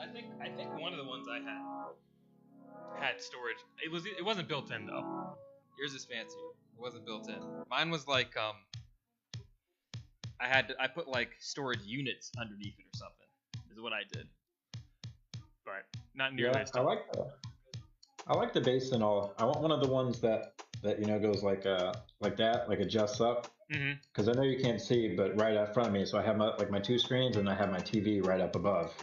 I think one of the ones I had storage. It wasn't built in though. Yours is fancier. It wasn't built in. Mine was like I put like storage units underneath it or something. Is what I did. But not nearly Yeah, as I tall. like that. I like the base and all. I want one of the ones that goes like that, like adjusts up. Mm-hmm. Because I know you can't see, but right out front of me, so I have my two screens and I have my TV right up above.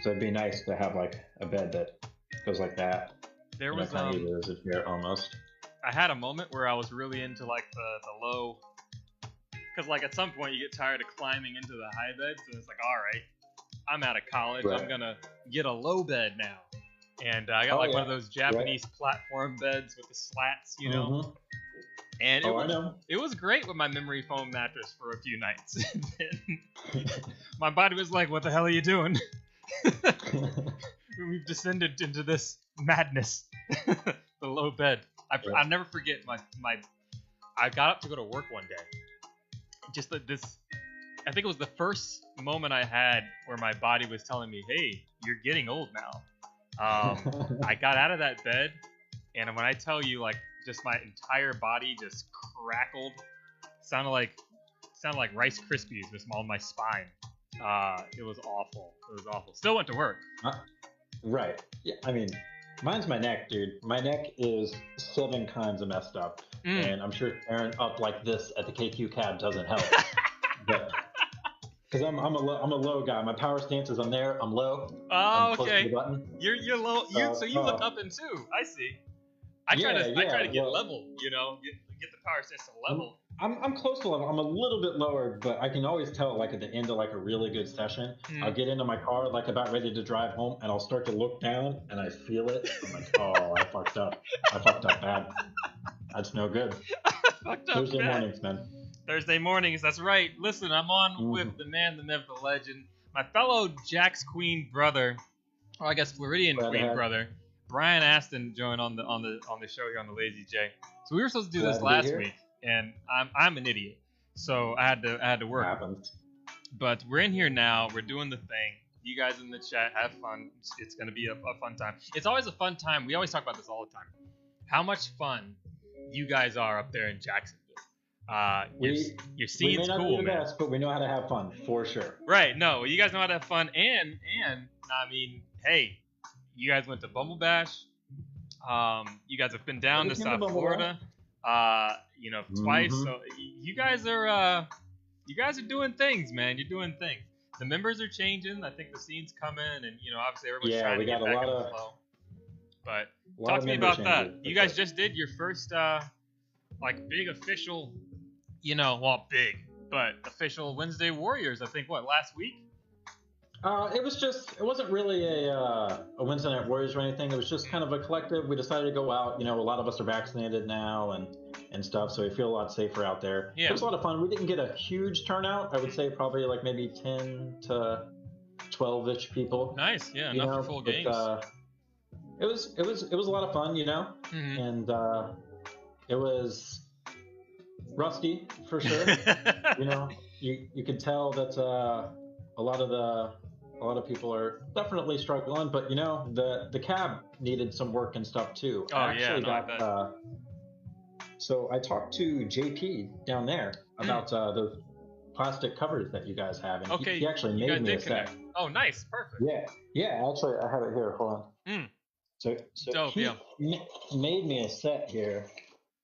So it'd be nice to have like a bed that goes like that. There was kind of as a chair almost. I had a moment where I was really into like the low, because like at some point you get tired of climbing into the high bed, so it's like, all right, I'm out of college, Right. I'm gonna get a low bed now, and I got one of those Japanese platform beds with the slats, you know. Mm-hmm. And I know. It was great with my memory foam mattress for a few nights. My body was like, "What the hell are you doing?" We've descended into this madness. The low bed. I'll never forget my. I got up to go to work one day. Just this. I think it was the first moment I had where my body was telling me, "Hey, you're getting old now." I got out of that bed, and when I tell you, like, just my entire body just crackled. Sounded like Rice Krispies with all my spine. It was awful. It was awful. Still went to work. Right. Yeah. I mean, mine's my neck, dude. My neck is 7 kinds of messed up, and I'm sure Aaron up like this at the KQ cab doesn't help. But because I'm a low guy. My power stance is I'm there. I'm low. Oh, I'm close okay. to the button. You're low. So you look up and too. I see. I try to get level. You know, get the power stance to level. I'm close to level. I'm a little bit lower, but I can always tell, like, at the end of like a really good session, I'll get into my car, like about ready to drive home, and I'll start to look down, and I feel it. I'm like, oh, I fucked up. I fucked up bad. That's no good. Thursday mornings, man. Thursday mornings, that's right. Listen, I'm on with the man, the myth, the legend, my fellow JAX Queen brother, or I guess Floridian Queen brother, Brian Aston, joined on the show here on the Lazy J. So we were supposed to do this last week, and I'm an idiot, so I had to work. Happens. But we're in here now. We're doing the thing. You guys in the chat, have fun. It's gonna be a fun time. It's always a fun time. We always talk about this all the time. How much fun you guys are up there in Jacksonville. Your scene's cool, man. We may not be the best, but we know how to have fun for sure. Right? No, you guys know how to have fun, and I mean, hey, you guys went to Bumble Bash. You guys have been down to South Florida. Twice. So you guys are doing things, man. You're doing things. The members are changing. I think the scene's coming, and obviously everyone's trying to get back in the flow. But talk to me about that. You guys just did your first big official, big, but official Wednesday Warriors. I think last week. It wasn't really a Wednesday Night Warriors or anything. It was just kind of a collective. We decided to go out. A lot of us are vaccinated now and stuff, so we feel a lot safer out there. Yeah. It was a lot of fun. We didn't get a huge turnout. I would say probably like maybe 10 to 12-ish people. Nice, yeah, enough for full games. It was a lot of fun, and it was rusty for sure. You could tell that a lot of people are definitely struggling, but the cab needed some work and stuff too. So I talked to JP down there about the plastic covers that you guys have, and he actually made me a set. Oh, nice, perfect. Yeah. Actually, I have it here. Hold on. So dope, he made me a set here.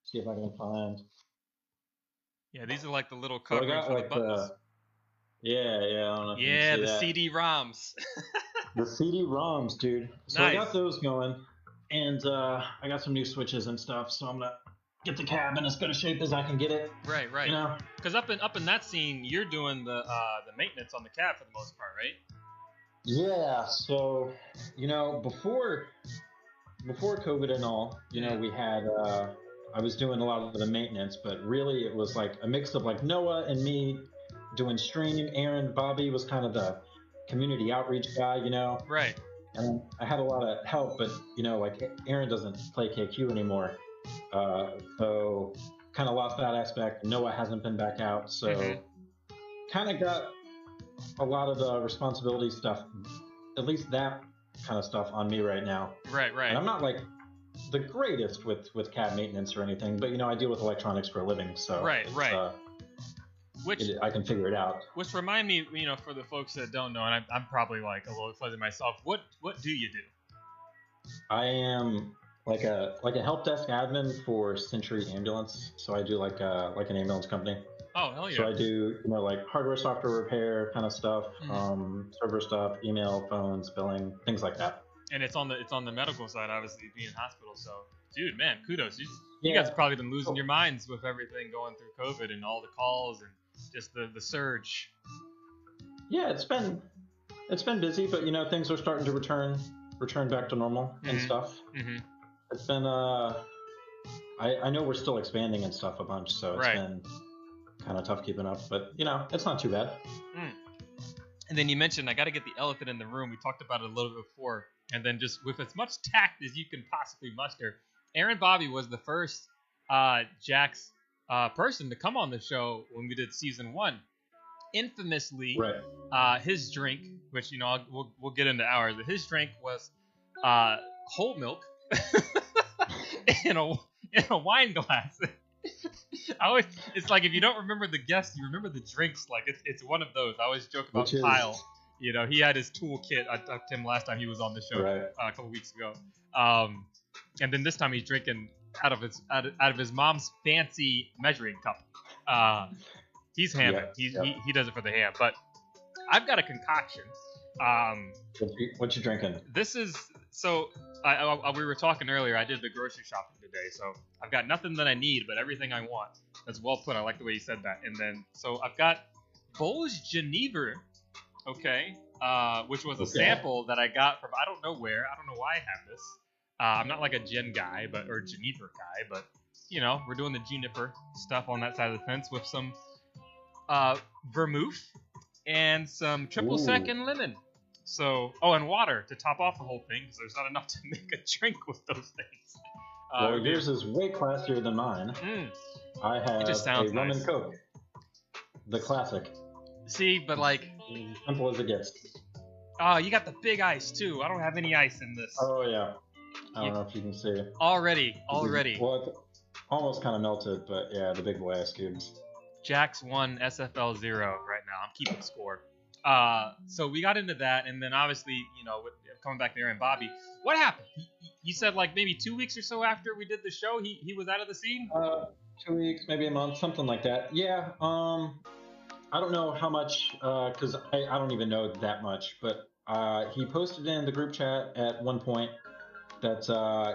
See if I can find. Yeah, these are like the little covers for the buttons. Yeah, I don't know if you can see the that. CD-ROMs. The CD-ROMs, dude. So nice. I got those going, and I got some new switches and stuff, so I'm going to get the cab in as good a shape as I can get it. Right. Because up in that scene, you're doing the maintenance on the cab for the most part, right? Yeah, so, before COVID and all, we had... I was doing a lot of the maintenance, but really it was like a mix of like Noah and me doing stream. Aaron, Bobby was kind of the community outreach guy, Right. And I had a lot of help, but like Aaron doesn't play KQ anymore, so kind of lost that aspect. Noah hasn't been back out, so kind of got a lot of the responsibility stuff at least that kind of stuff on me right now. Right. And I'm not like the greatest with CAD maintenance or anything, but I deal with electronics for a living, so right. I can figure it out. Which remind me, for the folks that don't know, and I'm probably like a little fuzzy myself. What do you do? I am like a help desk admin for Century Ambulance, so I do like an ambulance company. Oh, hell yeah! So I do like hardware, software repair kind of stuff, server stuff, email, phones, billing, things like that. And it's on the medical side, obviously, being in hospital. So, dude, man, kudos. You guys have probably been losing your minds with everything going through COVID and all the calls and just the surge. Yeah, it's been busy, but things are starting to return back to normal and stuff. Mm-hmm. It's been I know we're still expanding and stuff a bunch, so it's been kind of tough keeping up, but it's not too bad. And then you mentioned I got to get the elephant in the room. We talked about it a little bit before, and then just with as much tact as you can possibly muster, Aaron Bobby was the first JAX person to come on the show when we did season 1. Infamously, his drink, which we'll get into ours, but his drink was whole milk in a wine glass. It's like if you don't remember the guest, you remember the drinks. Like it's one of those. I always joke about Kyle. He had his toolkit. I talked to him last time he was on the show a couple weeks ago. And then this time he's drinking out of his mom's fancy measuring cup. He's hamming. He does it for the ham. But I've got a concoction. What you drinking? This is we were talking earlier. I did the grocery shopping today, so I've got nothing that I need, but everything I want. That's well put. I like the way you said that. And then so I've got Bols Geneva, which was a sample that I got from I don't know where. I don't know why I have this. I'm not like a Gen guy, or Juniper guy, but we're doing the Juniper stuff on that side of the fence with some vermouth and some triple sec and lemon. So, and water to top off the whole thing, because there's not enough to make a drink with those things. Well, yours is way classier than mine. I have a rum and Coke, the classic. See, but like simple as it gets. Oh, you got the big ice too. I don't have any ice in this. Oh yeah. I don't know if you can see. Already. Well, it's almost kind of melted, but yeah, the big boy ice cubes. JAX 1, SFL 0 right now. I'm keeping score. So we got into that, and then obviously, with coming back to Aaron Bobby, what happened? You said like maybe 2 weeks or so after we did the show, he was out of the scene? 2 weeks, maybe a month, something like that. Yeah. I don't know how much, because I don't even know that much, but he posted in the group chat at one point that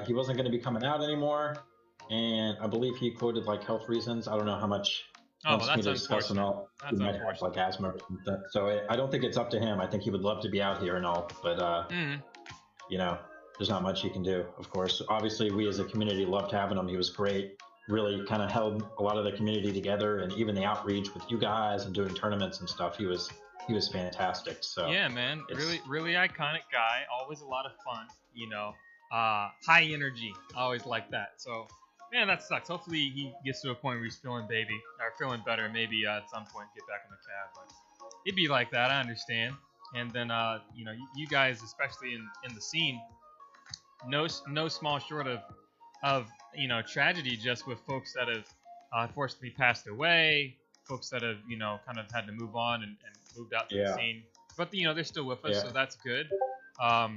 he wasn't going to be coming out anymore, and I believe he quoted like health reasons. I don't know how much. Oh, well, that's unfortunate. He might have like asthma or something. So I don't think it's up to him. I think he would love to be out here and all, but there's not much he can do. Of course, obviously we as a community loved having him. He was great. Really kind of held a lot of the community together, and even the outreach with you guys and doing tournaments and stuff. He was fantastic. So yeah, man, really iconic guy. Always a lot of fun. High energy. I always like that. So. Man, that sucks. Hopefully he gets to a point where he's feeling better. Maybe at some point get back on the cab. But it'd be like that. I understand. And then you guys, especially in the scene, no small short of tragedy, just with folks that have unfortunately passed away, folks that have kind of had to move on and moved out to the scene. But they're still with us, so that's good. I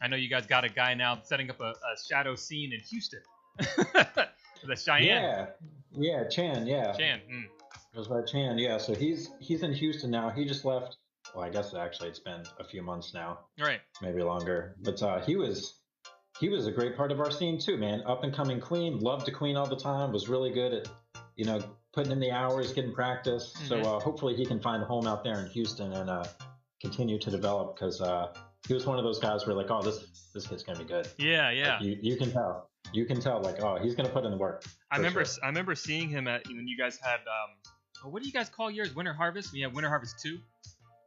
know you guys got a guy now setting up a shadow scene in Houston. The Cheyenne. Yeah, Chan. Yeah. Chan. Goes by Chan. Yeah. So he's in Houston now. He just left. Well, I guess actually it's been a few months now. Right. Maybe longer. But he was a great part of our scene too, man. Up and coming clean. Loved to clean all the time. Was really good at putting in the hours, getting practice. Mm-hmm. So hopefully he can find a home out there in Houston and continue to develop, because he was one of those guys where like, oh, this kid's gonna be good. Yeah. Like, you can tell. You can tell, like, oh, he's gonna put in the work. I remember seeing him at when you guys had what do you guys call yours? Winter Harvest? We had Winter Harvest 2.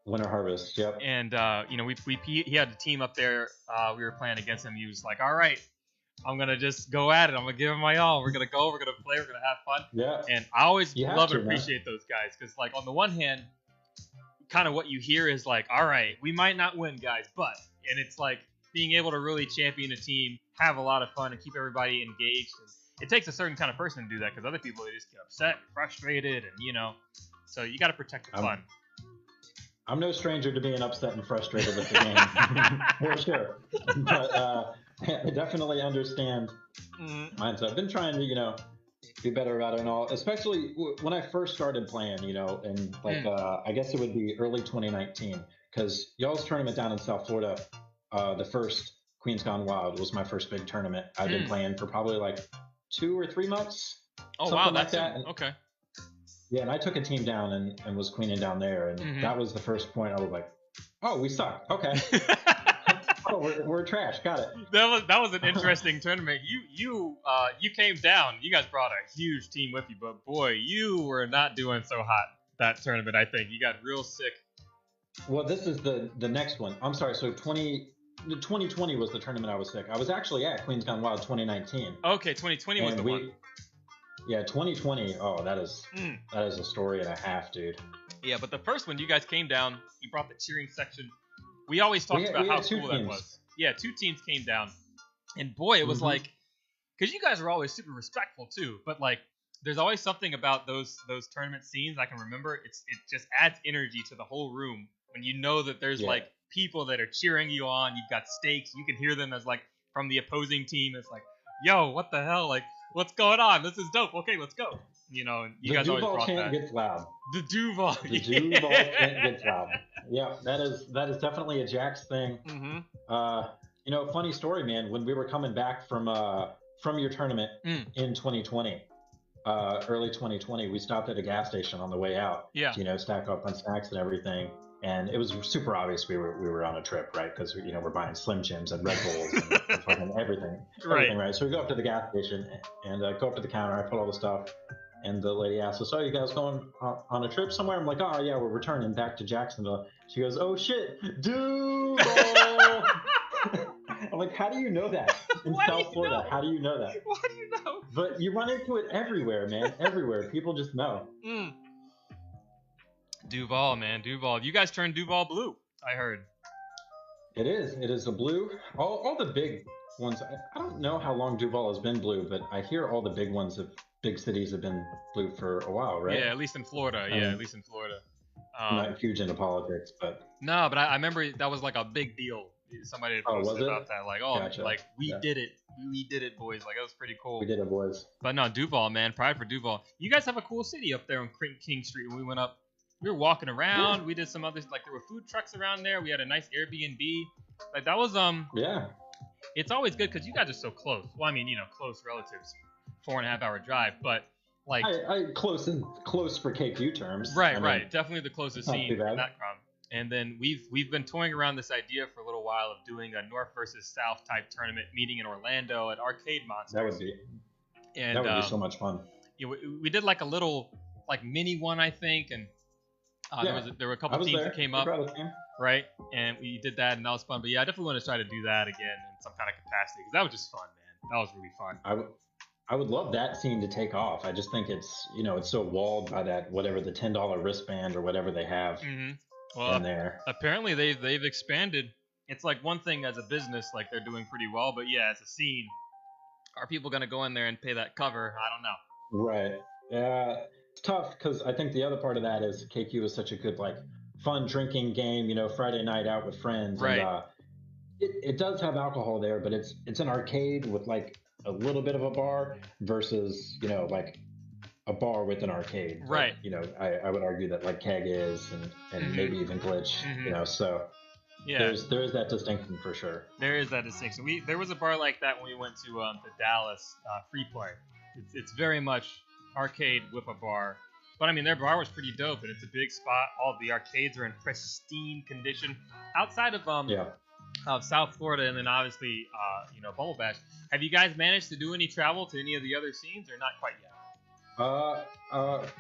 Winter Harvest, yep. And he had a team up there. We were playing against him. He was like, all right, I'm gonna just go at it. I'm gonna give him my all. We're gonna go. We're gonna play. We're gonna have fun. Yeah. And I always love and appreciate those guys, because like on the one hand, kind of what you hear is like, all right, we might not win, guys, but, and it's like being able to really champion a team, have a lot of fun, and keep everybody engaged. And it takes a certain kind of person to do that, because other people, they just get upset, frustrated, and so you got to protect the fun. I'm no stranger to being upset and frustrated with the game, for sure. But I definitely understand mindset. I've been trying to, be better about it and all, especially when I first started playing, and like I guess it would be early 2019, because y'all's tournament down in South Florida, the first Queens Gone Wild was my first big tournament. I've been playing for probably like 2 or 3 months. Oh wow, that's like that. Okay. Yeah, and I took a team down and was queening down there, and that was the first point I was like, oh, we suck. Okay. Oh, we're trash. Got it. That was an interesting tournament. You came down. You guys brought a huge team with you, but boy, you were not doing so hot that tournament. I think you got real sick. Well, this is the next one. I'm sorry. So 2020 was the tournament I was sick. I was actually at Queens Gone Wild 2019. Okay, 2020 was the one. Yeah, 2020. Oh, that is a story and a half, dude. Yeah, but the first one, you guys came down. You brought the cheering section. We always talked about how cool that was. Yeah, 2 teams came down, and boy, it was like, because you guys were always super respectful too. But like, there's always something about those tournament scenes I can remember. It just adds energy to the whole room when you know that there's like people that are cheering you on. You've got stakes. You can hear them as like from the opposing team. It's like, yo, what the hell? Like, what's going on? This is dope. Okay, let's go. And you guys always brought that. The Duval chant gets loud. The Duval. The Duval chant gets loud. Yeah, that is definitely a JAX thing. Funny story, man. When we were coming back from your tournament in 2020, early 2020, we stopped at a gas station on the way out. Yeah. To, stack up on snacks and everything. And it was super obvious we were on a trip, right? Because we're buying Slim Jims and Red Bulls and fucking everything, right? So we go up to the gas station and go up to the counter. I put all the stuff, and the lady asks us, "Oh, you guys going on a trip somewhere?" I'm like, "Oh yeah, we're returning back to Jacksonville." She goes, "Oh shit, Duval!" I'm like, "How do you know that in South Florida? How do you know that?" Why do you know? But you run into it everywhere, man. Everywhere, people just know. Duval, man, Duval. You guys turned Duval blue, I heard. It is a blue. All the big ones. I don't know how long Duval has been blue, but I hear all the big cities have been blue for a while, right? Yeah, at least in Florida. At least in Florida. I'm not huge into politics, but no, but I remember that was like a big deal. Somebody had posted about that, like, gotcha. Like we did it, boys. Like that was pretty cool. We did it, boys. But no, Duval, man, pride for Duval. You guys have a cool city up there on King Street. When we went up, we were walking around. We did some others, like there were food trucks around there. We had a nice Airbnb. Like that was yeah. It's always good because you guys are so close. Well, I mean, close relatives, 4.5 hour drive, but like I close for KQ terms. Right. Definitely the closest scene in that crowd. And then we've been toying around this idea for a little while of doing a North versus South type tournament meeting in Orlando at Arcade Monsters. That would be so much fun. Yeah, we did like a little like mini one, I think, and there were a couple teams that came up, right? And we did that, and that was fun. But yeah, I definitely want to try to do that again in some kind of capacity because that was just fun, man. That was really fun. I would love that scene to take off. I just think it's it's so walled by that whatever the $10 wristband or whatever they have. Well, in there. Apparently they've expanded. It's like one thing as a business, like they're doing pretty well, but yeah, as a scene, are people gonna go in there and pay that cover? I don't know. Right. Yeah, it's tough because I think the other part of that is KQ is such a good like fun drinking game. Friday night out with friends. Right. And, it does have alcohol there, but it's an arcade with like a little bit of a bar versus like a bar with an arcade. Right. I would argue that like Keg is and maybe even Glitch. So yeah, there is that distinction for sure. There is that distinction. There was a bar like that when we went to the Dallas Free Play. It's very much arcade with a bar. But I mean, their bar was pretty dope, and it's a big spot. All the arcades are in pristine condition. Outside of South Florida, and then obviously Bubble Bash. Have you guys managed to do any travel to any of the other scenes, or not quite yet?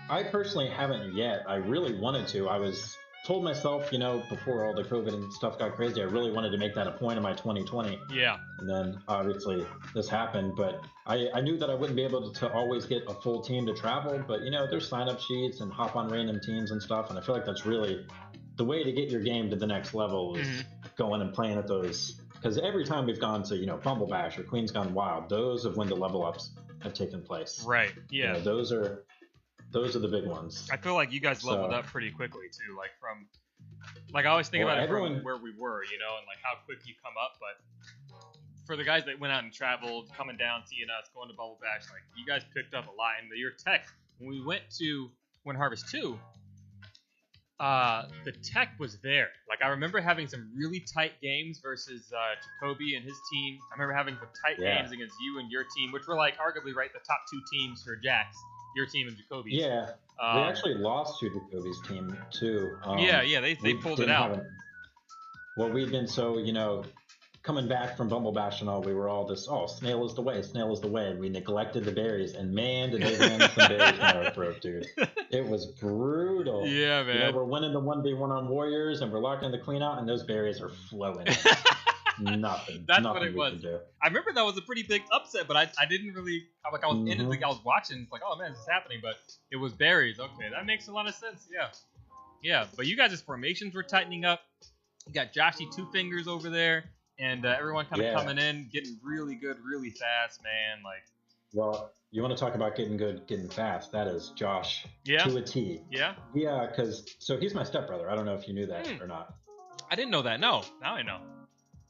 I personally haven't yet. I really wanted to. I was told myself, before all the COVID and stuff got crazy, I really wanted to make that a point in my 2020. Yeah. And then obviously this happened, but I knew that I wouldn't be able to always get a full team to travel, but there's sign up sheets and hop on random teams and stuff. And I feel like that's the way to get your game to the next level is going and playing at those. Because every time we've gone to, Bumble Bash or Queen's Gone Wild, those of when the level ups have taken place. Right. Yeah. Those are the big ones. I feel like you guys leveled up pretty quickly too. I always think about it from where we were, and like how quick you come up. But for the guys that went out and traveled, coming down, seeing us, going to Bumble Bash, like you guys picked up a lot. And your tech, when we went to Win Harvest 2, the tech was there. Like I remember having some really tight games versus Jacoby and his team. I remember having some tight games against you and your team, which were like arguably the top two teams for JAX. Your team and Jacoby's. Yeah, they actually lost to Jacoby's team too. They pulled it out. Well, we've been so coming back from Bumble Bash and all, we were all this, snail is the way, snail is the way. And we neglected the berries, and man, did they ram some berries down our throat, dude. It was brutal. Yeah, man. We're winning the 1v1 on Warriors, and we're locking the queen out, and those berries are flowing. Nothing. That's nothing what it was. I remember that was a pretty big upset, but I didn't really, I was in it, I was watching, it's like, oh man, this is happening, but it was berries. Okay, that makes a lot of sense, yeah. But you guys' formations were tightening up. You got Joshy Two Fingers over there, and everyone kind of coming in, getting really good, really fast, man. Well, you want to talk about getting good, getting fast? That is Josh to a T. Yeah. Yeah, because he's my stepbrother. I don't know if you knew that or not. I didn't know that. No, now I know.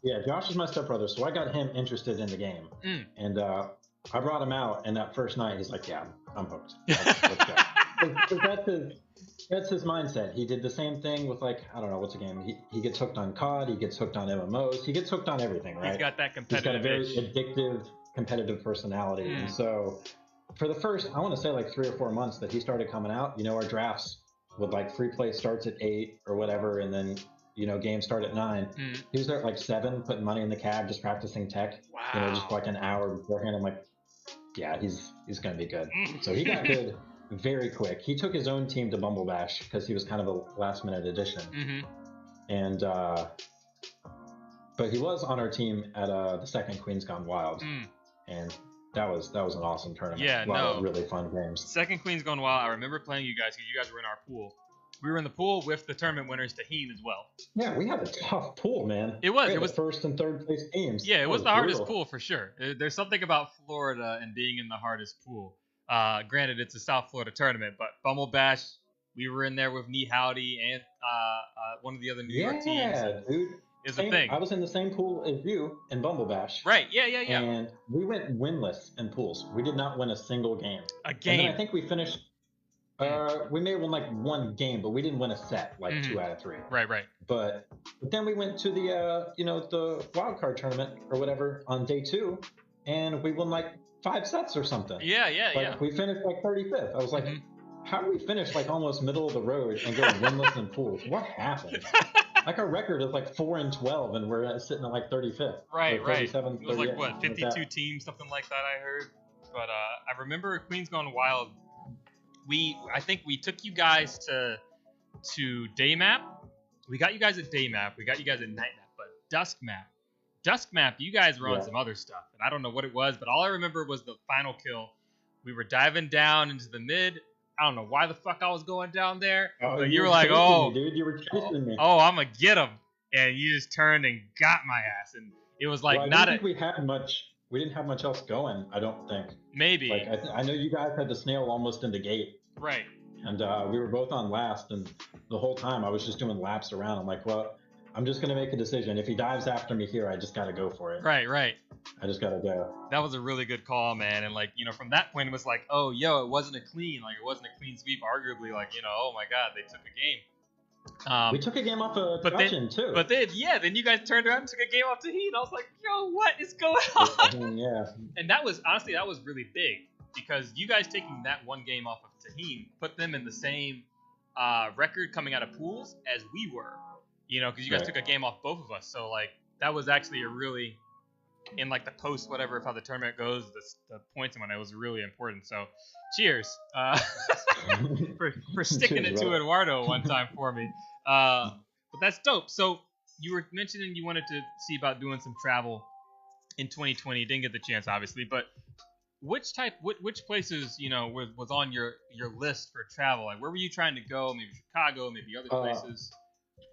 Yeah, Josh is my stepbrother, so I got him interested in the game, and I brought him out. And that first night, he's like, "Yeah, I'm hooked. Let's go." That's his mindset. He did the same thing with I don't know what's a game. He gets hooked on COD. He gets hooked on MMOs. He gets hooked on everything, right? He's got that competitive. He's got a very addictive, competitive personality, and so for the first, I want to say 3 or 4 months that he started coming out. Our drafts with free play starts at 8 or whatever, and then games start at 9. He was there at 7, putting money in the cab, just practicing tech. Wow. Just an hour beforehand. I'm like, yeah, he's gonna be good. So he got good very quick. He took his own team to Bumble Bash because he was kind of a last minute addition. And but he was on our team at the second Queen's Gone Wild, and that was an awesome tournament. Yeah, a lot of really fun games. Second Queen's Gone Wild. I remember playing you guys because you guys were in our pool. We were in the pool with the tournament winners, Taheen, as well. Yeah, we had a tough pool, man. It was first and third place teams. Yeah, it was the hardest pool for sure. There's something about Florida and being in the hardest pool. Granted, it's a South Florida tournament, but Bumble Bash, we were in there with Knee Howdy and one of the other New York teams. Yeah, dude. Is a thing. I was in the same pool as you in Bumble Bash. Right, yeah. And we went winless in pools. We did not win a single game. A game? And then I think we finished... we may have won one game, but we didn't win a set, 2 out of 3. Right. But then we went to the the wild card tournament or whatever on day 2, and we won 5 sets or something. Yeah. We finished 35th. I was like, how do we finish almost middle of the road and go winless in pools? What happened? Our record is 4-12, and we're sitting at 35th. Right. 37, it was 52 teams, something like that. I heard. But I remember Queen's Gone Wild. I think we took you guys to day map. We got you guys at day map. We got you guys at night map. But dusk map, you guys were on some other stuff, and I don't know what it was. But all I remember was the final kill. We were diving down into the mid. I don't know why the fuck I was going down there. But you were like, me, dude, you were chasing me. Oh, I'm gonna get him, and you just turned and got my ass, and it was I don't think we had much. We didn't have much else going, I don't think. Maybe. I know you guys had the snail almost in the gate. Right. And we were both on last, and the whole time I was just doing laps around. I'm like, well, I'm just going to make a decision. If he dives after me here, I just got to go for it. Right. I just got to go. That was a really good call, man. And, from that point, it was oh, it wasn't a clean. It wasn't a clean sweep. Arguably, oh, my God, they took a game. We took a game off of Touchin, too. But then you guys turned around and took a game off Taheen. I was like, yo, what is going on? Yeah. And that was really big, because you guys taking that one game off of Taheen put them in the same record coming out of pools as we were, because you guys took a game off both of us. So, that was actually a really, in the post, whatever, if how the tournament goes, the points and whatnot, it was really important. So, cheers for sticking it to Eduardo one time for me. But that's dope. So you were mentioning you wanted to see about doing some travel in 2020. Didn't get the chance, obviously, but which places was on your list for travel? Where were you trying to go? Maybe Chicago, maybe other places.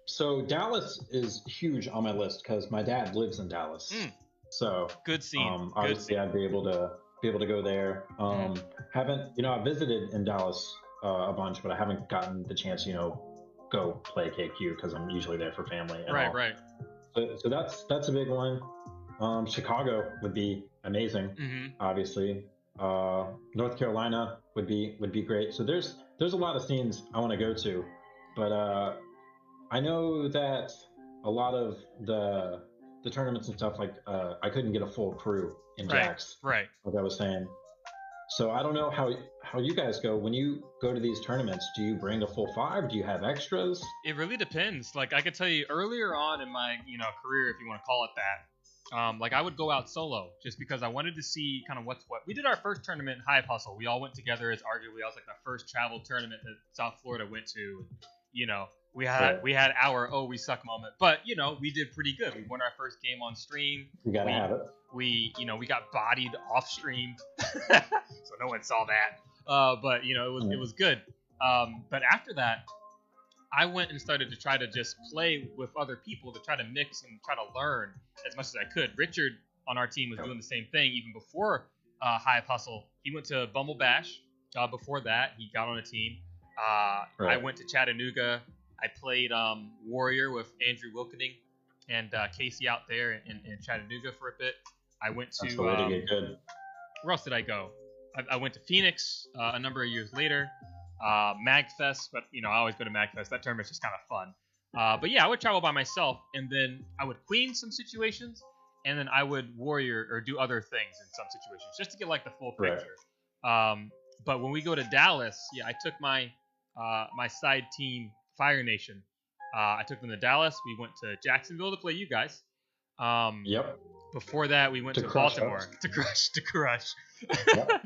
So Dallas is huge on my list because my dad lives in Dallas. So good scene. Obviously, I'd be able to go there. Haven't I visited in Dallas a bunch, but I haven't gotten the chance, go play KQ because I'm usually there for family and all. Right. So that's a big one. Chicago would be amazing, obviously. North Carolina would be great. So there's a lot of scenes I want to go to, but I know that a lot of the tournaments and stuff, like I couldn't get a full crew in JAX, right, like I was saying. So I don't know how you guys go when you go to these tournaments. Do you bring a full 5? Do you have extras? It really depends. Like I could tell you earlier on in my career, if you want to call it that, like I would go out solo just because I wanted to see kind of what's what. We did our first tournament in High Hustle. We all went together as arguably I was like the first travel tournament that South Florida went to. We had our we suck moment, but we did pretty good. We won our first game on stream. You gotta have it. We got bodied off stream, so no one saw that. But it was good. But after that, I went and started to try to just play with other people to try to mix and try to learn as much as I could. Richard on our team was doing the same thing even before High Hustle. He went to Bumble Bash. Before that, he got on a team. I went to Chattanooga. I played Warrior with Andrew Wilkening and Casey out there in Chattanooga for a bit. I went to. That's the way to get good. Where else did I go? I went to Phoenix a number of years later. Magfest, but I always go to Magfest. That tournament's just kind of fun. But yeah, I would travel by myself, and then I would queen some situations, and then I would warrior or do other things in some situations just to get like the full picture. But when we go to Dallas, yeah, I took my my side team, Fire Nation. I took them to Dallas. We went to Jacksonville to play you guys. Yep. Before that, we went to Baltimore to crush. Yep.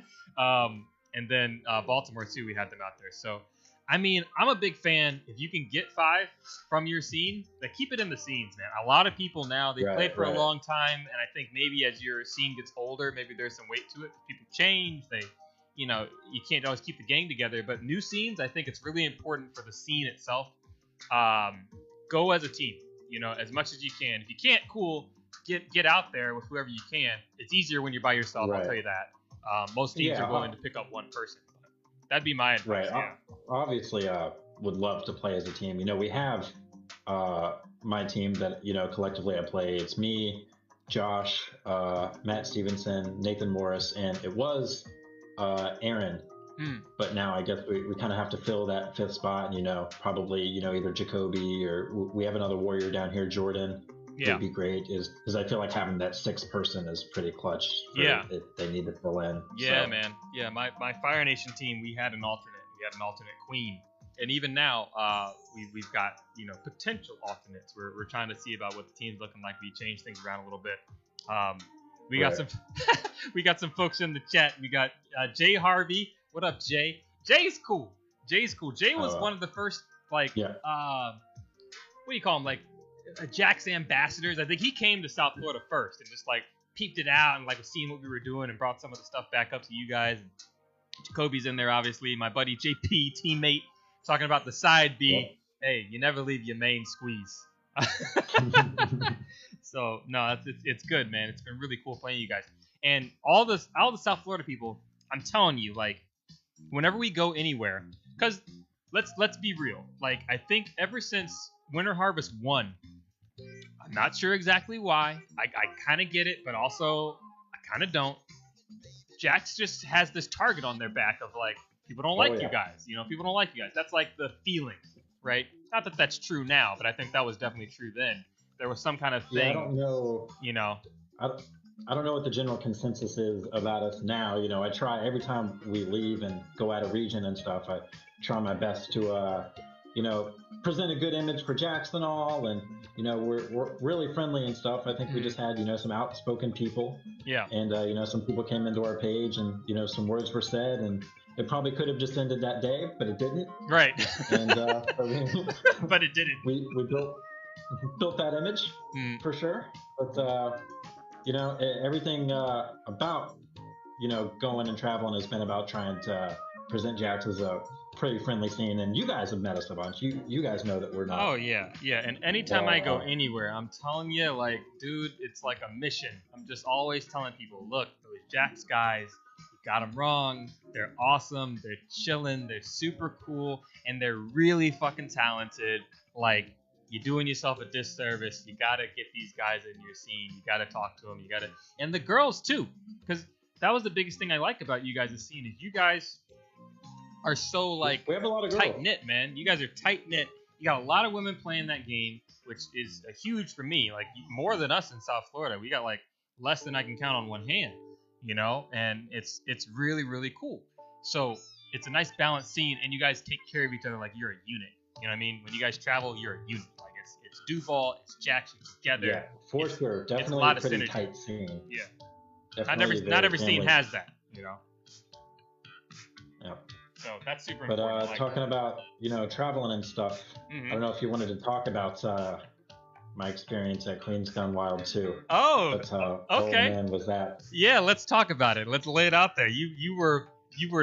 And then Baltimore too. We had them out there. So, I mean, I'm a big fan. If you can get 5 from your scene, like keep it in the scenes, man. A lot of people now they play for a long time, and I think maybe as your scene gets older, maybe there's some weight to it. People change. They, you can't always keep the gang together. But new scenes, I think it's really important for the scene itself. Go as a team. As much as you can. If you can't, cool. Get out there with whoever you can. It's easier when you're by yourself. I'll tell you that. Most teams are willing to pick up one person. That'd be my advice. Right. Yeah. Obviously, would love to play as a team. We have my team that collectively I play. It's me, Josh, Matt Stevenson, Nathan Morris, and it was Aaron. But now I guess we kind of have to fill that 5th spot. Probably either Jacoby or we have another warrior down here, Jordan. Would be great is I feel like having that 6th person is pretty clutch. If they need to fill in. Yeah, so. Man. Yeah, my Fire Nation team, we had an alternate. We had an alternate queen, and even now we've got potential alternates. We're trying to see about what the team's looking like. We changed things around a little bit. We got some we got some folks in the chat. We got Jay Harvey. What up, Jay? Jay's cool. Jay was one of the first what do you call him, like JAX ambassadors. I think he came to South Florida first and just like peeped it out and like was seeing what we were doing and brought some of the stuff back up to you guys. And Jacoby's in there, obviously. My buddy JP, teammate, talking about the side B. Yep. Hey, you never leave your main squeeze. So no, it's good, man. It's been really cool playing you guys. And all the South Florida people, I'm telling you, like whenever we go anywhere, because let's be real. Like I think ever since Winter Harvest 1, I'm not sure exactly why. I kind of get it, but also I kind of don't. JAX just has this target on their back of like, people don't like you guys. People don't like you guys. That's like the feeling, right? Not that that's true now, but I think that was definitely true then. There was some kind of thing. I don't know. I don't know what the general consensus is about us now. I try every time we leave and go out of region and stuff. I try my best to present a good image for JAX and all, and we're really friendly and stuff. I think we just had some outspoken people, and some people came into our page and some words were said, and it probably could have just ended that day, but it didn't. Right. And but it didn't. We built that image for sure, but everything about going and traveling has been about trying to present JAX as a pretty friendly scene, and you guys have met us a bunch. You guys know that we're not. Oh yeah. And anytime I go anywhere, I'm telling you, like, dude, it's like a mission. I'm just always telling people, look, those JAX guys, you got them wrong. They're awesome. They're chilling. They're super cool, and they're really fucking talented. Like, you're doing yourself a disservice. You gotta get these guys in your scene. You gotta talk to them. You gotta, and the girls too, because that was the biggest thing I like about you guys' scene is you guys are so like we have a lot of tight knit, man. You guys are tight knit. You got a lot of women playing that game, which is a huge for me. Like more than us in South Florida. We got like less than I can count on one hand, you know. And it's really really cool. So it's a nice balanced scene, and you guys take care of each other like you're a unit. You know what I mean? When you guys travel, you're a unit. Like it's Duval, it's Jackson together. Yeah, for sure. Definitely it's a lot of pretty synergy. Tight scene. Yeah. Not every scene has that, you know. Yeah. So that's super but, important. But talking about, you know, traveling and stuff, I don't know if you wanted to talk about my experience at Queen's Gone Wild too. Oh, but, okay. Oh man, was that? Yeah, let's talk about it. Let's lay it out there. You were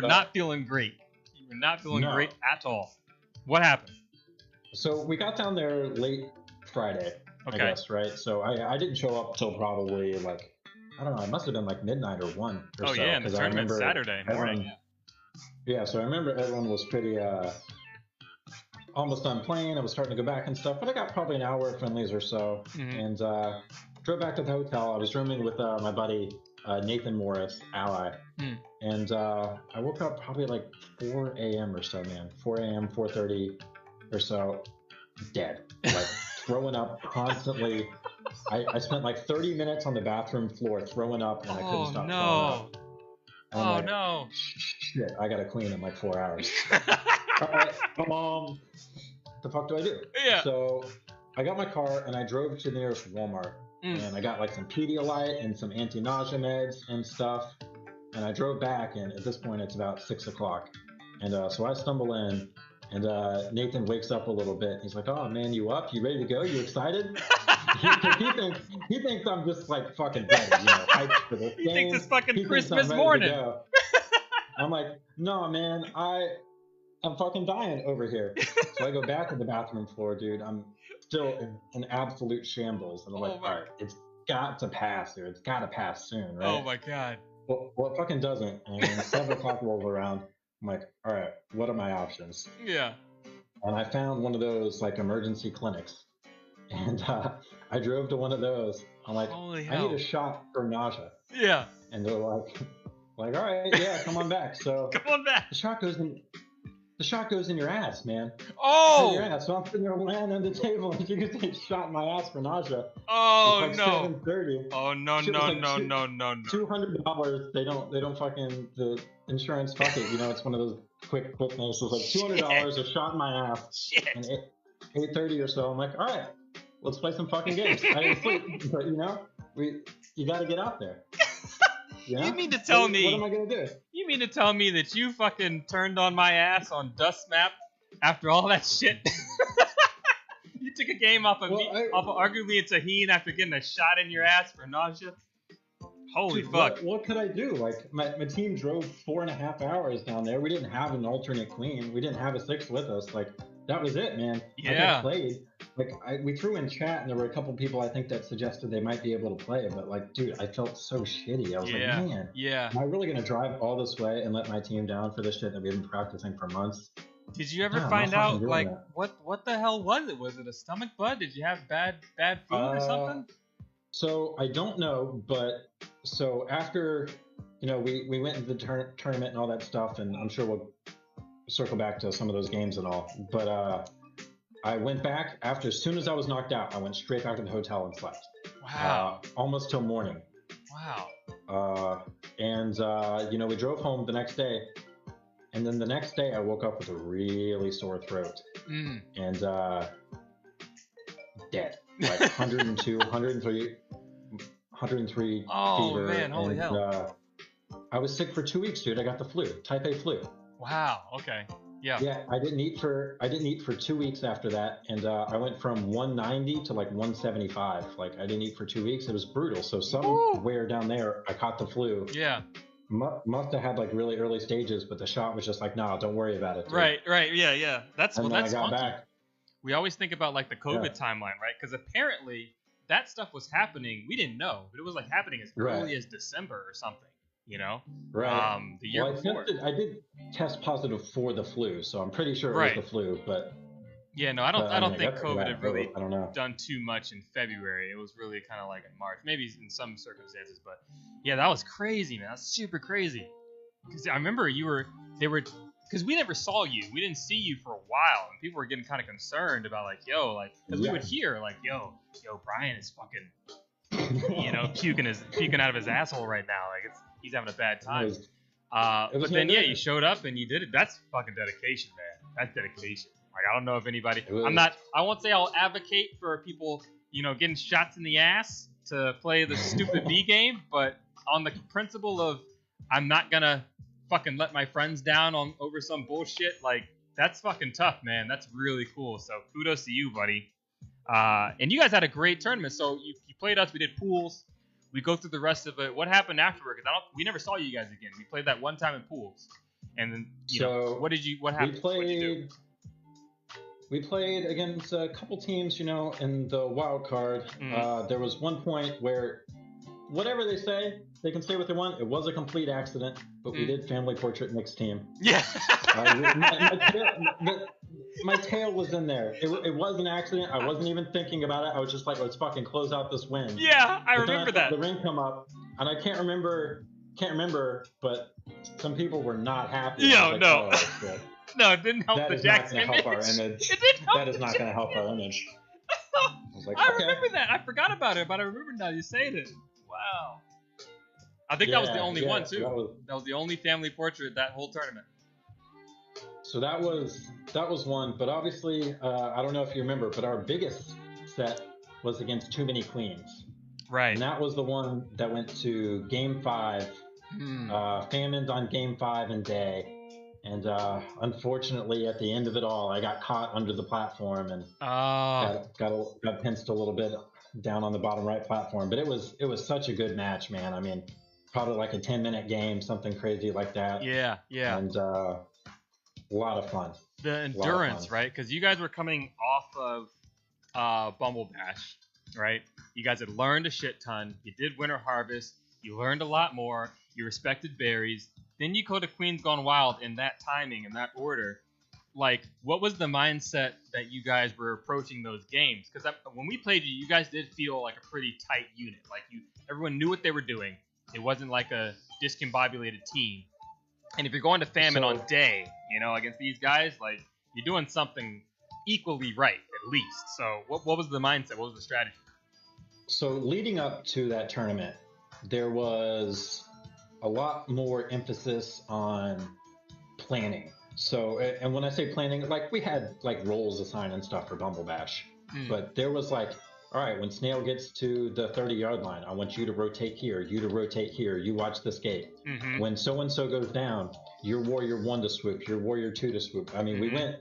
not feeling great. You were not feeling great at all. What happened? So we got down there late Friday, I guess, right? So I didn't show up till probably like, I don't know, it must have been like midnight or 1 or so. Oh yeah, and the tournament's Saturday morning. Yeah, so I remember everyone was pretty almost done playing. I was starting to go back and stuff, but I got probably an hour of friendlies or so, and drove back to the hotel. I was rooming with my buddy Nathan Morris, ally, and I woke up probably like 4 a.m. or so, man. 4 a.m., 4:30 or so, dead, like throwing up constantly. I spent like 30 minutes on the bathroom floor throwing up, and I couldn't stop throwing up. Oh no! Shit, I gotta clean in like 4 hours. All right, the fuck do I do? Yeah. So I got my car and I drove to the nearest Walmart, and I got like some Pedialyte and some anti-nausea meds and stuff. And I drove back, and at this point it's about 6 o'clock, and so I stumble in, and Nathan wakes up a little bit. He's like, "Oh man, you up? You ready to go? You excited?" he thinks I'm just like fucking ready, you know, hyped for this game. He thinks it's fucking Christmas morning. I'm like, no man, I'm fucking dying over here. So I go back to the bathroom floor, dude. I'm still in absolute shambles, and I'm like, all right, it's got to pass, dude. It's got to pass soon, right? Oh my god. Well, it fucking doesn't. And when 7 o'clock rolls around, I'm like, all right, what are my options? Yeah. And I found one of those like emergency clinics. And I drove to one of those. I'm like, I need a shot for nausea. Yeah. And they're like, all right, yeah, come on back. So come on back. The shot goes in your ass, man. Oh. In your ass. So I'm sitting there laying on the table, and you can take a shot in my ass for nausea. Oh it's like no. 7:30. Oh no. No. $200. They don't fucking the insurance fuck it. You know, it's one of those quick things. So it's like $200 a shot in my ass. Shit. And 8:30 or so, I'm like, all right, let's play some fucking games. I didn't sleep, but you know, you got to get out there. Yeah? You mean to tell me? What am I gonna do? You mean to tell me that you fucking turned on my ass on Dust Map after all that shit? You took a game off of off of arguably a Tahine after getting a shot in your ass for nausea? Holy fuck! What could I do? Like my team drove 4.5 hours down there. We didn't have an alternate queen. We didn't have a 6 with us. Like that was it, man. Yeah. I played. Like we threw in chat, and there were a couple people I think that suggested they might be able to play, but like, dude, I felt so shitty. I was like, man, am I really gonna drive all this way and let my team down for this shit that we've been practicing for months? Did you ever find out like what the hell was it? Was it a stomach bug? Did you have bad food or something? So I don't know, but so after, you know, we went into the tournament and all that stuff, and I'm sure we'll circle back to some of those games and all, but I went back after, as soon as I was knocked out, I went straight back to the hotel and slept. Wow. Almost till morning. Wow. And you know, we drove home the next day, and then the next day I woke up with a really sore throat. And dead. Like 102, 103 oh, fever. Man, holy hell. I was sick for 2 weeks, dude. I got the flu, type A flu. Wow. Okay. Yeah. Yeah, I didn't eat for 2 weeks after that, and I went from 190 to like 175. Like I didn't eat for 2 weeks. It was brutal. So somewhere down there, I caught the flu. Yeah. must have had like really early stages, but the shot was just like, no, don't worry about it. Dude. Right, yeah. That's and that's I got funky. back. We always think about like the COVID timeline, right? Because apparently that stuff was happening. We didn't know, but it was like happening as early as December or something. Right. The year before. I did test positive for the flu, so I'm pretty sure it was the flu. But yeah, no, I don't think COVID had really I don't know. done too much in February. It was really kind of like in March, maybe in some circumstances. But yeah, that was crazy, man. That's super crazy. Because I remember because we never saw you. We didn't see you for a while, and people were getting kind of concerned about like, because we would hear like, yo, Brian is fucking, puking out of his asshole right now. Like he's having a bad time. But then you showed up and you did it. That's fucking dedication, man. That's dedication. Like I don't know if anybody. I won't say I'll advocate for people, getting shots in the ass to play the stupid B game, but on the principle of I'm not gonna fucking let my friends down over some bullshit, like that's fucking tough, man. That's really cool. So kudos to you, buddy. And you guys had a great tournament. So you played us. We did pools. We go through the rest of it. What happened afterward? Because we never saw you guys again. We played that one time in pools, and then what happened? What did you do? We played against a couple teams, in the wild card. There was one point where whatever they say, they can say what they want. It was a complete accident, but we did family portrait mixed team. Yeah. My tail was in there. It was an accident. I wasn't even thinking about it. I was just like, let's fucking close out this win. Yeah, I remember that. The ring come up, and I can't remember, but some people were not happy. No, it didn't help the JAX image. That is not going to help our image. I was like, I remember that. I forgot about it, but I remember now you saying it. Wow. I think that was the only one too. That was the only family portrait that whole tournament. So that was one, but obviously I don't know if you remember, but our biggest set was against Too Many Queens. Right. And that was the one that went to Game 5. Famines on Game 5 and day. And unfortunately, at the end of it all, I got caught under the platform and got pinched a little bit down on the bottom right platform. But it was such a good match, man. I mean, probably like a 10-minute game, something crazy like that. Yeah. And a lot of fun. The endurance, right? Because you guys were coming off of Bumble Bash, right? You guys had learned a shit ton. You did Winter Harvest. You learned a lot more. You respected berries. Then you go to Queens Gone Wild in that timing, in that order. Like, what was the mindset that you guys were approaching those games? Because when we played you guys did feel like a pretty tight unit. Like, everyone knew what they were doing. It wasn't like a discombobulated team. And if you're going to Famine on day, against these guys, like, you're doing something equally right, at least. So what was the mindset? What was the strategy? So leading up to that tournament, there was a lot more emphasis on planning. So, and when I say planning, like we had like roles assigned and stuff for Bumble Bash, but there was like, all right, when Snail gets to the 30-yard line, I want you to rotate here, you to rotate here, you watch this gate. When so-and-so goes down, your Warrior 1 to swoop, your Warrior 2 to swoop. I mean, we went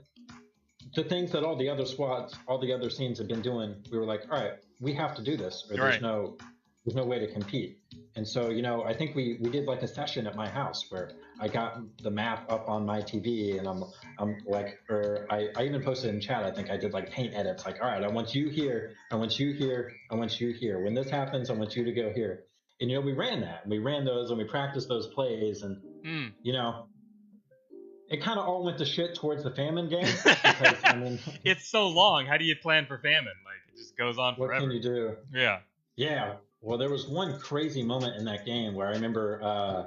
the things that all the other squads, all the other scenes have been doing. We were like, all right, we have to do this, or there's no way to compete. And so, I think we did like a session at my house where I got the map up on my TV and I'm like, or I even posted in chat, I think I did like paint edits, like, all right, I want you here, I want you here, I want you here. When this happens, I want you to go here. And, we ran that. We ran those and we practiced those plays and, it kind of all went to shit towards the Famine game. Because, I mean, it's so long. How do you plan for Famine? Like, it just goes on forever. What can you do? Yeah. Yeah. Well, there was one crazy moment in that game where I remember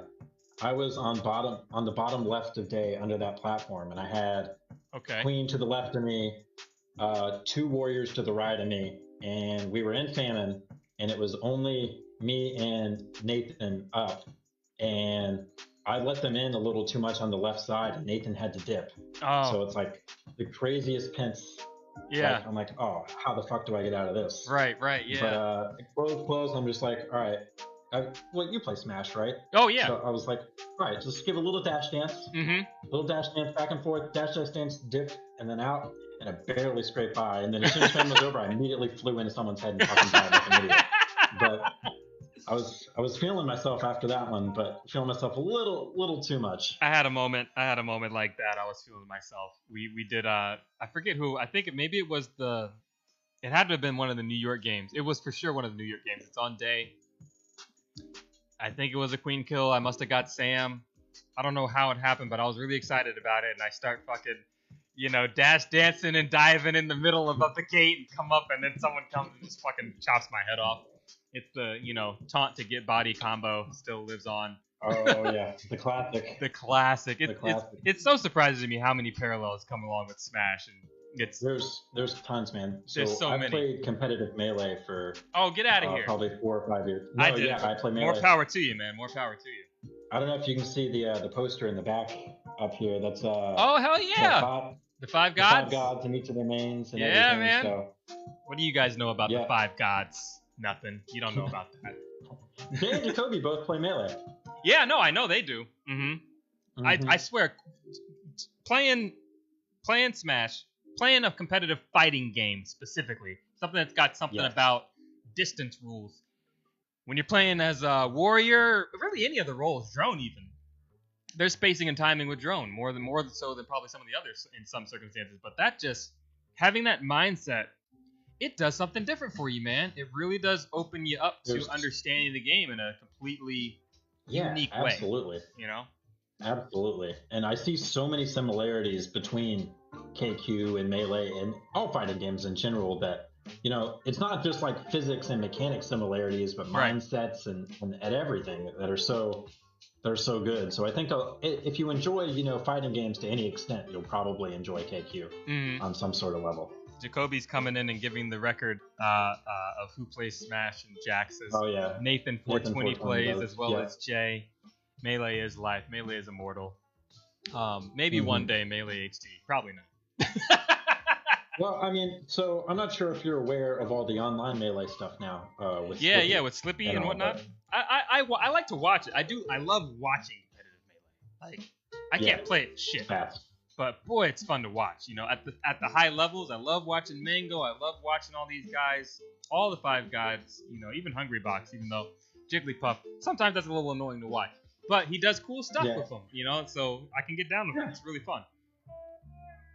I was on the bottom left of day under that platform, and I had Queen to the left of me, 2 Warriors to the right of me, and we were in Famine, and it was only me and Nathan up, and I let them in a little too much on the left side, and Nathan had to dip. Oh. So it's like the craziest pinch. Yeah. Like, I'm like, oh, how the fuck do I get out of this? Right, yeah. But close. I'm just like, all right. Well, you play Smash, right? Oh, yeah. So I was like, all right, just give a little dash dance. Little dash dance back and forth, dash dance, dip, and then out. And I barely scraped by. And then as soon as time was over, I immediately flew into someone's head and fucking died like an idiot. I was feeling myself after that one, but feeling myself a little too much. I had a moment like that. I was feeling myself. We did I forget who. I think maybe it was it had to have been one of the New York games. It was for sure one of the New York games. It's on day. I think it was a queen kill. I must have got Sam. I don't know how it happened, but I was really excited about it, and I start fucking, dash dancing and diving in the middle of the gate and come up, and then someone comes and just fucking chops my head off. It's the, taunt to get body combo still lives on. Oh, yeah. The classic. The classic. It's so surprising to me how many parallels come along with Smash. And there's tons, man. There's so many. I played competitive Melee for... Oh, get out of here. Probably 4 or 5 years. No, I did. Yeah, I play Melee. More power to you, man. More power to you. I don't know if you can see the poster in the back up here. That's oh, hell yeah. The 5 gods? The 5 gods and each of their mains and everything. Yeah, man. So. What do you guys know about the 5 gods? Nothing. You don't know about that. Jay and Jacoby both play Melee. Yeah, no, I know they do. Mm-hmm. I swear, playing Smash, playing a competitive fighting game specifically, something that's got something about distance rules. When you're playing as a warrior, really any other role, drone even, there's spacing and timing with drone more so than probably some of the others in some circumstances. But that just having that mindset, it does something different for you, man. It really does open you up to understanding the game in a completely unique way. Absolutely. Absolutely. And I see so many similarities between KQ and Melee and all fighting games in general that, it's not just like physics and mechanics similarities, but mindsets and everything that are so good. So I think if you enjoy, fighting games to any extent, you'll probably enjoy KQ on some sort of level. Jacoby's coming in and giving the record of who plays Smash and JAX. Nathan 420 plays as well as Jay. Melee is life. Melee is immortal. Maybe one day Melee HD. Probably not. Well, I mean, so I'm not sure if you're aware of all the online Melee stuff now. With Slippy with Slippy and whatnot. I like to watch it. I love watching competitive Melee. Like, I can't play it shit. Fast. But boy, it's fun to watch. At the high levels, I love watching Mango. I love watching all these guys, all the 5 gods. Even Hungry Box, even though Jigglypuff sometimes that's a little annoying to watch. But he does cool stuff with them, so I can get down with it. It's really fun.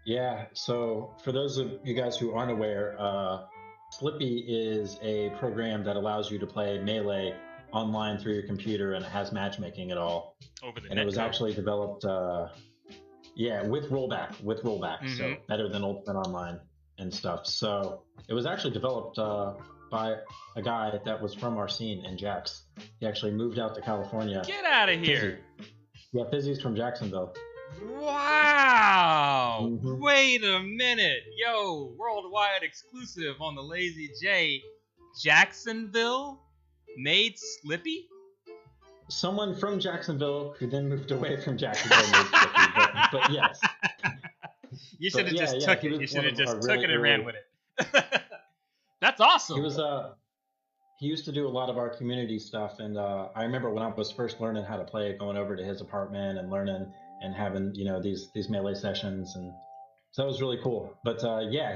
Yeah, so for those of you guys who aren't aware, Slippy is a program that allows you to play Melee online through your computer, and it has matchmaking at all. Over the net. And it was actually developed, with rollback, so better than Ultimate Online and stuff. So it was actually developed by a guy that was from our scene in JAX. He actually moved out to California. Get out of here! Fizzy. Yeah, Fizzy's from Jacksonville. Wow! Wait a minute. Yo, worldwide exclusive on the Lazy J. Jacksonville made Slippy? Someone from Jacksonville who then moved away from Jacksonville made Slippy, but yes. You should have just took it. You should have just took it and ran with it. That's awesome. He used to do a lot of our community stuff, and I remember when I was first learning how to play it, going over to his apartment and learning and having these Melee sessions, and so that was really cool. But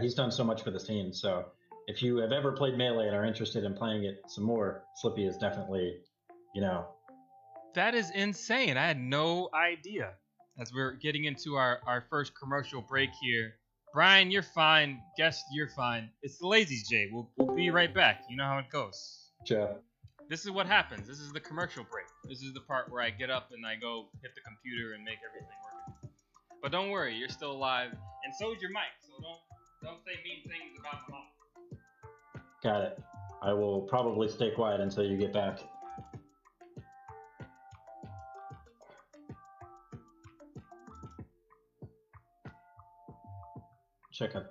he's done so much for the scene. So if you have ever played Melee and are interested in playing it some more, Slippy is definitely, That is insane. I had no idea. As we're getting into our first commercial break here, Brian, you're fine. Guest, you're fine. It's the Lazy J. We'll be right back. You know how it goes. Sure. This is what happens. This is the commercial break. This is the part where I get up and I go hit the computer and make everything work. But don't worry, you're still alive, and so is your mic. So don't say mean things about my mom. Got it. I will probably stay quiet until you get back. Check it.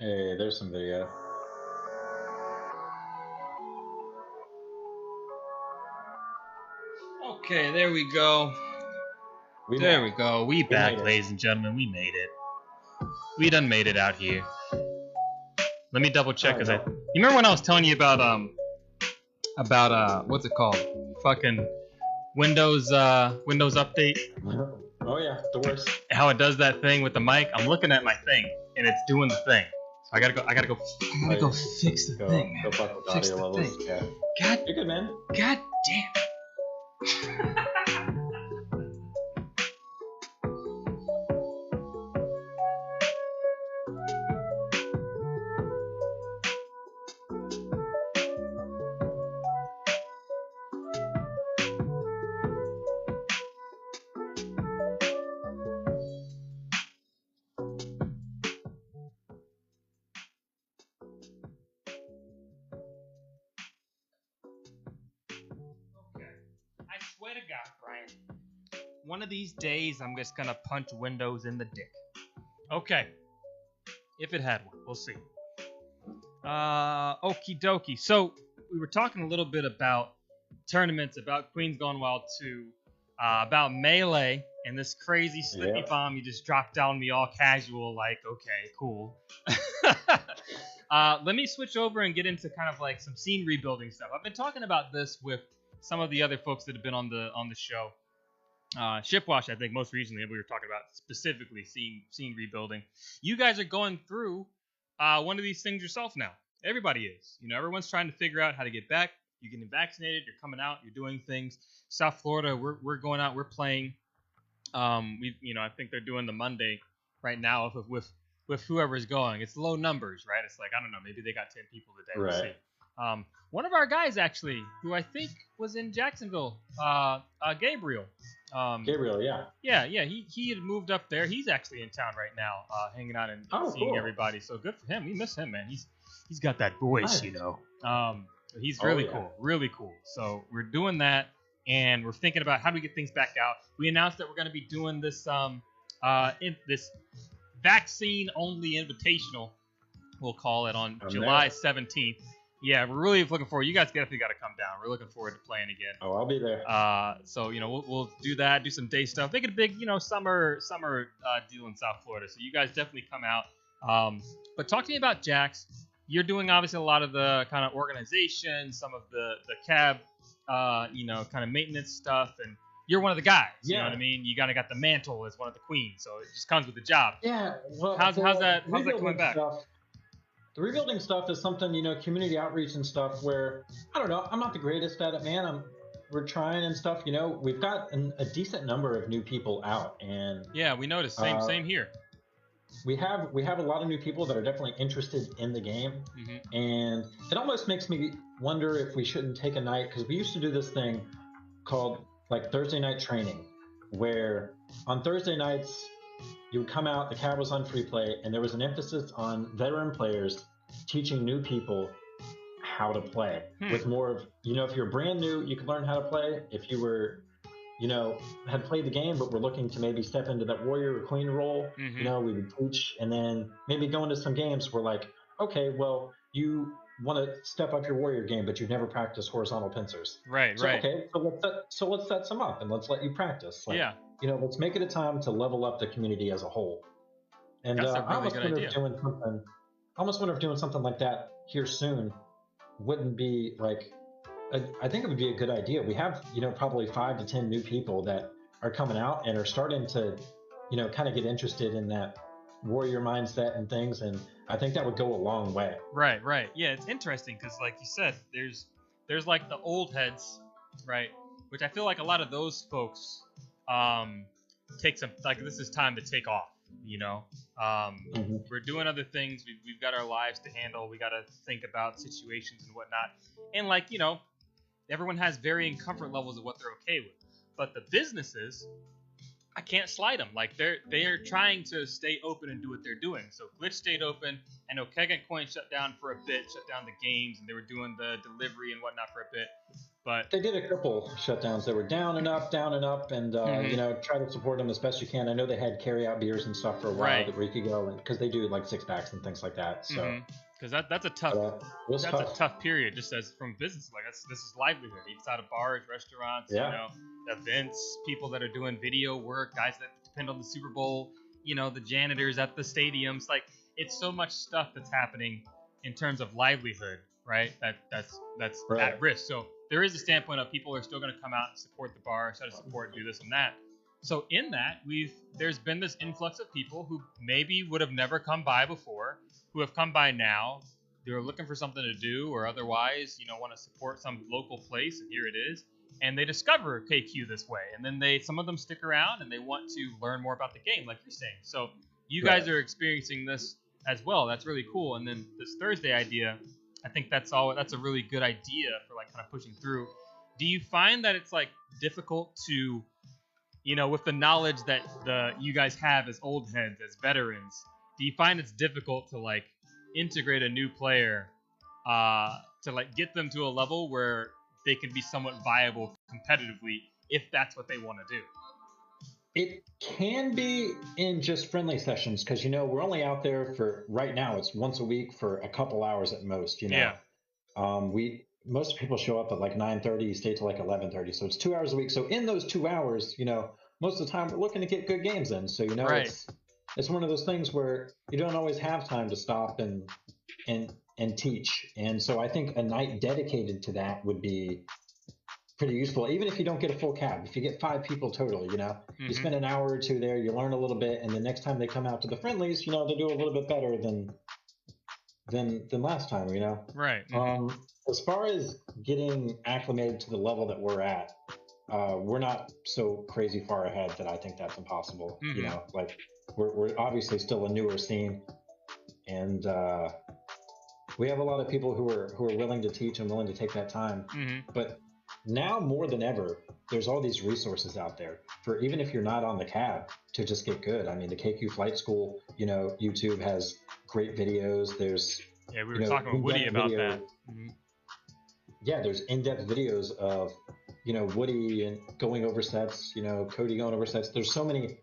Hey, there's some video. Okay, there we go. There we go. We back, ladies and gentlemen. We made it. We done made it out here. Let me double check. You remember when I was telling you about what's it called? Fucking Windows update. Oh yeah, the worst. How it does that thing with the mic. I'm looking at my thing and it's doing the thing. So I gotta go fix the thing, man. Go fuck with audio levels. Yeah. God, you're good, man. God damn. Swear to God, Brian. One of these days, I'm just gonna punch Windows in the dick. Okay. If it had one, we'll see. Okie dokie. So, we were talking a little bit about tournaments, about Queens Gone Wild 2, about Melee, and this crazy slippy bomb you just dropped on me all casual, like, okay, cool. Let me switch over and get into kind of like some scene rebuilding stuff. I've been talking about this with some of the other folks that have been on the show. Shipwash, I think, most recently, we were talking about specifically scene rebuilding. You guys are going through one of these things yourself now. Everybody is. You know, everyone's trying to figure out how to get back. You're getting vaccinated. You're coming out. You're doing things. South Florida, we're going out. We're playing. I think they're doing the Monday right now with whoever's going. It's low numbers, right? It's like, I don't know, maybe they got 10 people today. We'll see. One of our guys, actually, who I think was in Jacksonville, Gabriel. Gabriel, yeah. Yeah, he had moved up there. He's actually in town right now, hanging out and seeing everybody. So good for him. We miss him, man. He's got that voice, you know. He's really cool, really cool. So we're doing that, and we're thinking about how do we get things back out. We announced that we're going to be doing this this vaccine-only invitational, we'll call it, on July 17th. Yeah, we're really looking forward. You guys definitely got to come down. We're looking forward to playing again. Oh, I'll be there. So we'll do that, do some day stuff, make it a big summer deal in South Florida. So you guys definitely come out. But talk to me about JAX. You're doing obviously a lot of the kind of organization, some of the cab, kind of maintenance stuff, and you're one of the guys. Yeah. You know what I mean? You kind of got the mantle as one of the queens, so it just comes with the job. Yeah. Well, how's that coming back? The rebuilding stuff is something, community outreach and stuff where, I don't know, I'm not the greatest at it, man. We're trying and stuff, we've got a decent number of new people out, and yeah, we noticed. Same here. We have a lot of new people that are definitely interested in the game, and it almost makes me wonder if we shouldn't take a night, because we used to do this thing called like Thursday night training, where on Thursday nights you would come out, the cab was on free play, and there was an emphasis on veteran players teaching new people how to play. With more of, if you're brand new, you can learn how to play. If you were, had played the game but were looking to maybe step into that warrior or queen role, we would teach, and then maybe go into some games where like, okay, well, you want to step up your warrior game, but you've never practiced horizontal pincers. Right. Okay, so let's set some up and let's let you practice. Like, yeah. Let's make it a time to level up the community as a whole. And that's a I really good idea. I almost wonder if doing something like that here soon wouldn't be like, I think it would be a good idea. We have, probably 5 to 10 new people that are coming out and are starting to, kind of get interested in that warrior mindset and things. And I think that would go a long way. Right. Yeah, it's interesting because, like you said, there's like the old heads, right? Which I feel like a lot of those folks take some, like, this is time to take off, We're doing other things. We've got our lives to handle. We got to think about situations and whatnot. And like, everyone has varying comfort levels of what they're okay with. But the businesses, I can't slide them. Like, they are trying to stay open and do what they're doing. So Glitch stayed open. I know Keg and Coin shut down for a bit, shut down the games, and they were doing the delivery and whatnot for a bit. But they did a couple shutdowns. They were down and up, and you know, try to support them as best you can. I know they had carry out beers and stuff for a while where you could go, because they do like 6-packs and things like that. So because that's a tough period, just as from business. Like this is livelihood. Outside of bars, restaurants, you know, events, people that are doing video work, guys that depend on the Super Bowl, you know, the janitors at the stadiums. Like it's so much stuff that's happening in terms of livelihood, right? That's at risk. So there is a standpoint of people are still going to come out and support the bar, try to support, do this and that. So in that, there's been this influx of people who maybe would have never come by before, who have come by now. They're looking for something to do, or otherwise, you know, want to support some local place, and here it is. And they discover KQ this way, and then some of them stick around and they want to learn more about the game, like you're saying. So you guys are experiencing this as well. That's really cool. And then this Thursday idea, I think that's a really good idea for like kind of pushing through. Do you find that it's like difficult to, you know, with the knowledge that you guys have as old heads, as veterans, do you find it's difficult to like integrate a new player to like get them to a level where they can be somewhat viable competitively if that's what they want to do? It can be in just friendly sessions, because, you know, we're only out there for, right now, it's once a week for a couple hours at most, you know. Most people show up at like 9:30, stay till like 11:30, so it's 2 hours a week. So in those 2 hours, you know, most of the time we're looking to get good games in. So, you know, it's one of those things where you don't always have time to stop and teach. And so I think a night dedicated to that would be pretty useful, even if you don't get a full cab. If you get 5 people total, you know, you spend an hour or two there, you learn a little bit, and the next time they come out to the friendlies, you know, they do a little bit better than last time, you know. As far as getting acclimated to the level that we're at, we're not so crazy far ahead that I think that's impossible. You know, like we're obviously still a newer scene, and we have a lot of people who are willing to teach and willing to take that time. But now more than ever, there's all these resources out there for, even if you're not on the cab, to just get good. I mean, the KQ Flight School, you know, YouTube has great videos. There's we were talking with Woody about that. Yeah, there's in-depth videos of, you know, Woody and going over sets, you know, Cody going over sets. There's so many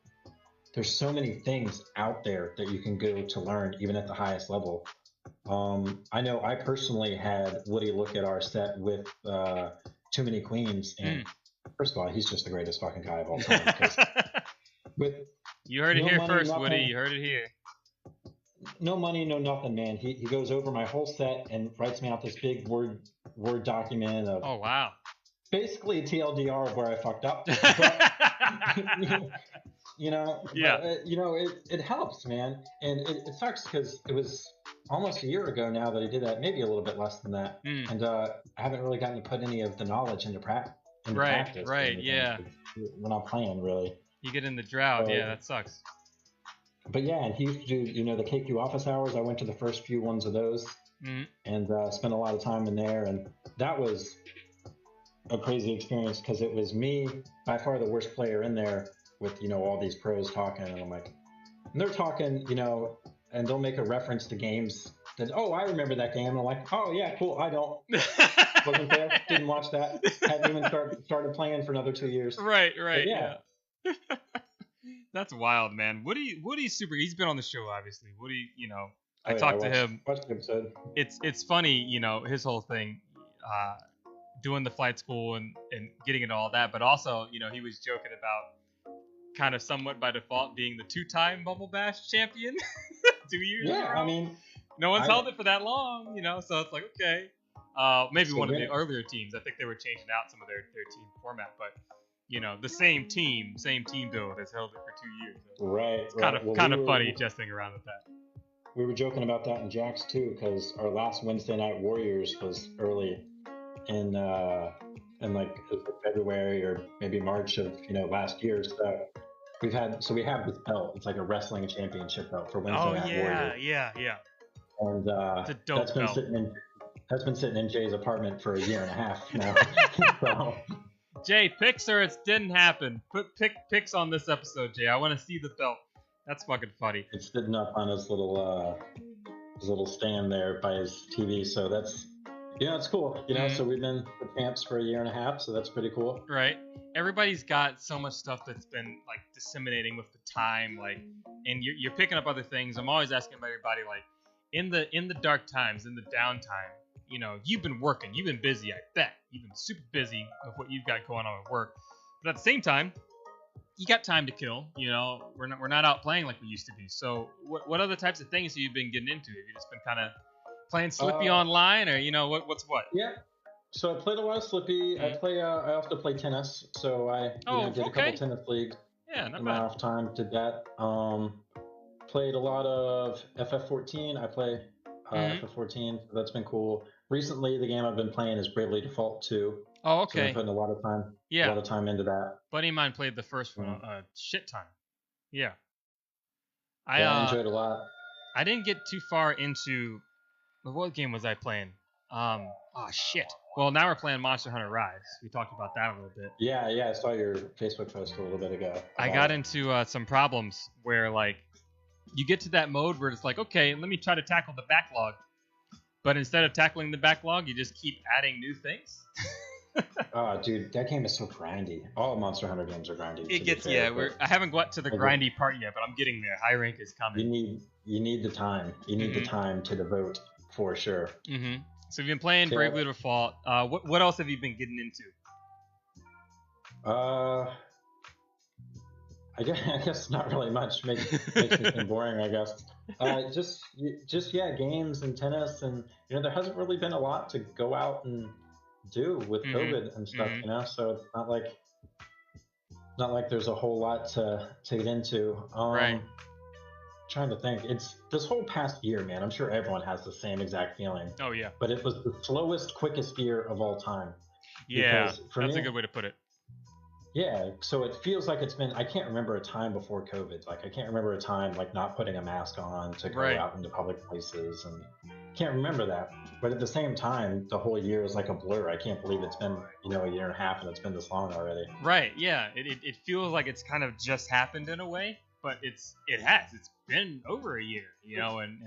things out there that you can go to learn, even at the highest level. I know I personally had Woody look at our set with Too Many Queens, and first of all, he's just the greatest fucking guy of all time. You heard it here first, nothing, Woody. You heard it here. No money, no nothing, man. He goes over my whole set and writes me out this big word document of. Oh wow. Basically a TLDR of where I fucked up. But, you know, you know, it helps, man. And it sucks because it was almost a year ago now that I did that, maybe a little bit less than that. And I haven't really gotten to put any of the knowledge into practice. Yeah. We're not playing, really. You get in the drought. That sucks. But yeah, and he used to do, you know, the KQ office hours. I went to the first few ones of those and spent a lot of time in there. And that was a crazy experience because it was me, by far the worst player in there, with, you know, all these pros talking. And I'm like, and they're talking, you know, and they'll make a reference to games that, oh, I remember that game. And I'm like, oh, yeah, cool. I don't. Wasn't there. Didn't watch that. Hadn't even started playing for another 2 years. Right. Yeah. That's wild, man. Woody's super. He's been on the show, obviously. Woody, you know, I talked to him. Watched the episode. It's funny, you know, his whole thing, doing the flight school and getting into all that, but also, you know, he was joking about kind of somewhat by default being the 2-time Bumble Bash champion 2 years ago. I mean, no one's held it for that long, you know, so it's like, okay. Maybe one of the earlier teams. I think they were changing out some of their team format, but you know, the same team build has held it for 2 years. So right. It's kind of funny jesting around with that. We were joking about that in JAX too, because our last Wednesday night Warriors was early in like February or maybe March of, you know, last year. So we have this belt. It's like a wrestling championship belt for Wednesday night Warriors. Yeah. And it's a dope belt. That's been sitting in Jay's apartment for a year and a half now. So. Jay, pics or it didn't happen. Put pics on this episode, Jay. I want to see the belt. That's fucking funny. It's sitting up on his little stand there by his TV. So that's Yeah, it's cool. You know, so we've been the champs for a year and a half, so that's pretty cool. Right. Everybody's got so much stuff that's been like disseminating with the time, like, and you're picking up other things. I'm always asking everybody, like, in the dark times, in the downtime, you know, you've been working, you've been busy. I bet you've been super busy with what you've got going on at work. But at the same time, you got time to kill. You know, we're not out playing like we used to be. So what other types of things have you been getting into? Have you just been kind of playing Slippy online, or you know what's what? Yeah. So I played a lot of Slippy. I also play tennis. So I did a couple tennis leagues. Yeah, not in bad. my off time, did that. Played a lot of FF14. I play FF14. So that's been cool. Recently, the game I've been playing is Bravely Default 2. Oh, okay. So I've been putting a lot of time into that. Buddy of mine played the first one a shit ton. Yeah. I enjoyed a lot. I didn't get too far into what game was I playing? Oh shit. Well, now we're playing Monster Hunter Rise. We talked about that a little bit. Yeah, I saw your Facebook post a little bit ago. I got into some problems where like you get to that mode where it's like, okay, let me try to tackle the backlog. But instead of tackling the backlog, you just keep adding new things. Oh, dude, that game is so grindy. All Monster Hunter games are grindy. It gets I haven't got to the grindy part yet, but I'm getting there. High rank is coming. You need the time. You need the time to devote for sure. Mm-hmm. So you've been playing Bravely Default. What else have you been getting into? I guess not really much. Makes me seem boring, I guess. Just games and tennis, and there hasn't really been a lot to go out and do with COVID and stuff, so it's not like there's a whole lot to get into. Right. Trying to think. It's this whole past year, man. I'm sure everyone has the same exact feeling. Oh yeah. But it was the slowest, quickest year of all time. Yeah, that's a good way to put it. Yeah, so it feels like it's been. I can't remember a time before COVID. Like I can't remember a time like not putting a mask on to go out into public places, and can't remember that. But at the same time, the whole year is like a blur. I can't believe it's been a year and a half and it's been this long already. Right. Yeah. It feels like it's kind of just happened in a way, but it has. It's been over a year, and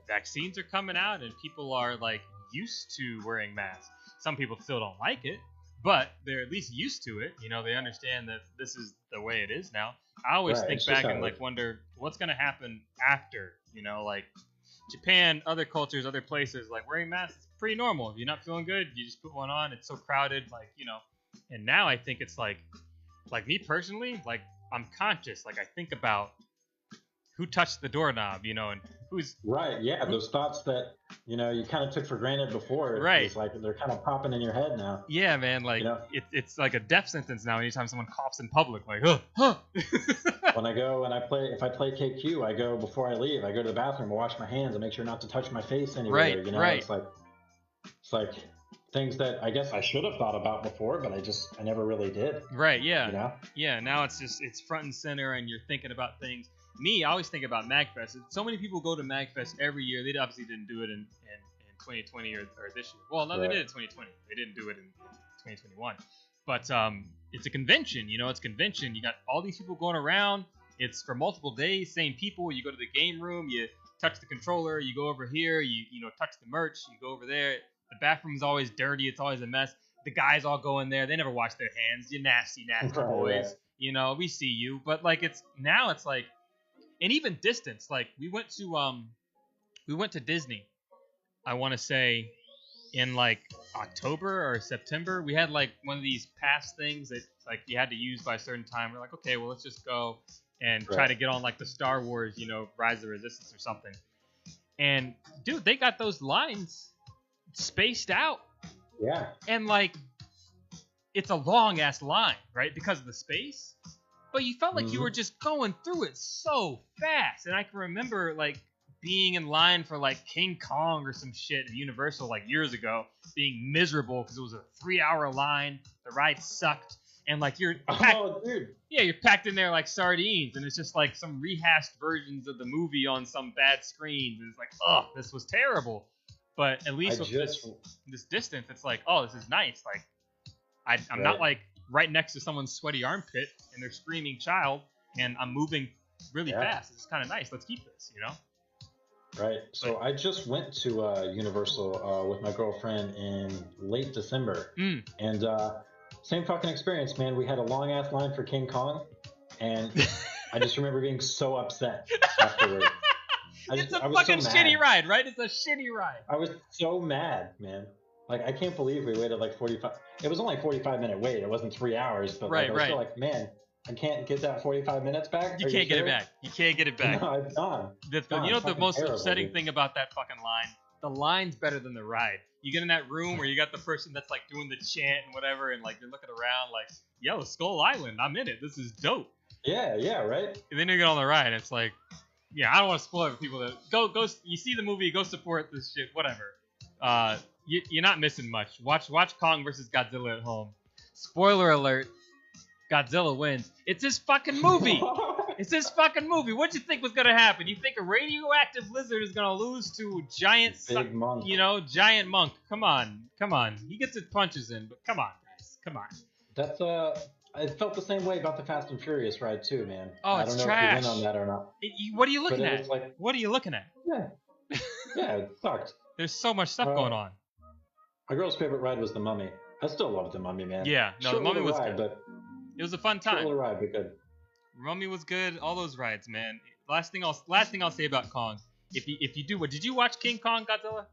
vaccines are coming out and people are like used to wearing masks. Some people still don't like it, but they're at least used to it. They understand that this is the way it is now. I always think back and like wonder what's going to happen after, like Japan, other cultures, other places, like wearing masks is pretty normal. If you're not feeling good, you just put one on. It's so crowded, and now I think it's like me personally, like I'm conscious. Like I think about who touched the doorknob, and who's right. Yeah, those thoughts that you kind of took for granted before. Right. It's like they're kind of popping in your head now. Yeah, man. Like it's like a death sentence now. Anytime someone coughs in public, like huh. When if I play KQ, I go before I leave. I go to the bathroom, I wash my hands, and make sure not to touch my face anywhere. Right. It's like things that I guess I should have thought about before, but I never really did. Right. Yeah. Yeah. Now it's front and center, and you're thinking about things. Me, I always think about MagFest. So many people go to MagFest every year. They obviously didn't do it in 2020 or this year. Well, no, they did it in 2020. They didn't do it in 2021. But it's a convention. It's a convention. You got all these people going around. It's for multiple days, same people. You go to the game room. You touch the controller. You go over here. You touch the merch. You go over there. The bathroom's always dirty. It's always a mess. The guys all go in there. They never wash their hands. You nasty boys. We see you. But like it's like. And even distance, like we went to Disney, I want to say in like October or September. We had like one of these pass things that like you had to use by a certain time. We're like, okay, well let's just go and try to get on like the Star Wars, Rise of the Resistance or something. And dude, they got those lines spaced out. Yeah. And like it's a long ass line, right? Because of the space. But you felt like you were just going through it so fast. And I can remember, like, being in line for, like, King Kong or some shit at Universal, like, years ago, being miserable because it was a 3-hour line. The ride sucked. And, like, you're packed in there like sardines. And it's just, like, some rehashed versions of the movie on some bad screens. And it's like, oh, this was terrible. But at least with this distance, it's like, oh, this is nice. Like, I'm not, like, right next to someone's sweaty armpit and they're screaming child and I'm moving really fast. It's kind of nice. Let's keep this, Right. So I just went to Universal with my girlfriend in late December, and same fucking experience, man. We had a long ass line for King Kong, and I just remember being so upset afterward. It's a fucking shitty ride, right? It's a shitty ride. I was so mad, man. Like, I can't believe we waited like 45. It was only a 45-minute wait. It wasn't 3 hours, but like, I was still like, man, I can't get that 45 minutes back. You can't get it back. You can't get it back. No, it's gone. That's gone. You know the most upsetting thing about that fucking line? The line's better than the ride. You get in that room where you got the person that's like doing the chant and whatever, and like you're looking around like, yo, Skull Island, I'm in it. This is dope. Yeah, right. And then you get on the ride, and it's like, yeah, I don't want to spoil it for people that go. You see the movie, go support this shit, whatever. You're not missing much. Watch Kong versus Godzilla at home. Spoiler alert: Godzilla wins. It's his fucking movie. It's his fucking movie. What'd you think was gonna happen? You think a radioactive lizard is gonna lose to a giant monk? Giant monk. Come on. He gets his punches in, but come on, guys. Come on. That's I felt the same way about the Fast and Furious ride too, man. Oh, it's trash. I don't know if you went on that or not. What are you looking at? Like, what are you looking at? Yeah, it sucked. There's so much stuff going on. My girl's favorite ride was the Mummy. I still love the Mummy, man. Yeah, no, the Mummy was good. But it was a fun time. Short ride, but good. Mummy was good. All those rides, man. Last thing I'll say about Kong. If you do, did you watch King Kong Godzilla?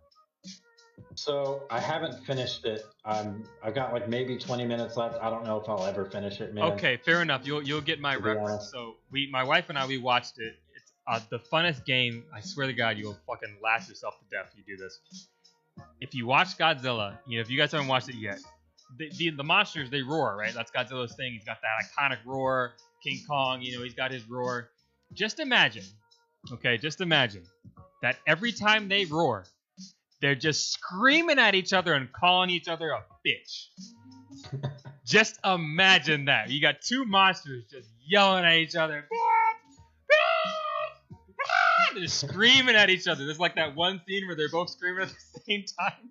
So I haven't finished it. I've got like maybe 20 minutes left. I don't know if I'll ever finish it, man. Okay, fair enough. You'll get my reference. So my wife and I, we watched it. It's the funnest game. I swear to God, you'll fucking laugh yourself to death if you do this. If you watch Godzilla, if you guys haven't watched it yet, the monsters, they roar, right? That's Godzilla's thing. He's got that iconic roar. King Kong, he's got his roar. Just imagine that every time they roar, they're just screaming at each other and calling each other a bitch. Just imagine that. You got two monsters just yelling at each other. They're just screaming at each other. There's like that one scene where they're both screaming at the same time.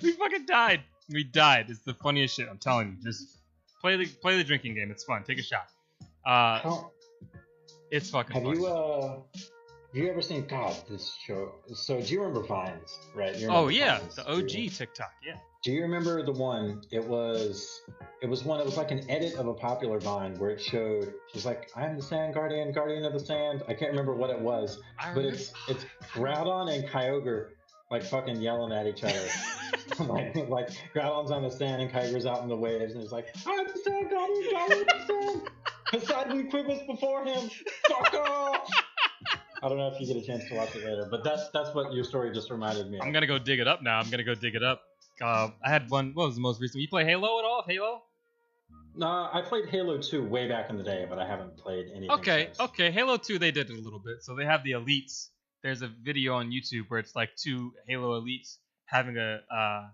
We fucking died. We died. It's the funniest shit. I'm telling you. Just play the drinking game. It's fun. Take a shot. It's fucking fun. Have you ever seen this show? So do you remember Vines, right? Yeah, Vines, the OG TikTok, yeah. Do you remember the one? It was like an edit of a popular Vine where it was like, I'm the Sand Guardian, Guardian of the Sand. I can't remember what it was, but it's Groudon and Kyogre like fucking yelling at each other. like Groudon's on the sand and Kyogre's out in the waves, and it's like, I'm the Sand Guardian, Guardian of the Sand. Poseidon quivers before him. Fuck off. I don't know if you get a chance to watch it later, but that's what your story just reminded me of. I'm gonna go dig it up now. I had one. What was the most recent? You play Halo at all? Halo? No, I played Halo 2 way back in the day, but I haven't played anything since. Okay. Halo 2, they did it a little bit. So they have the elites. There's a video on YouTube where it's like two Halo elites having a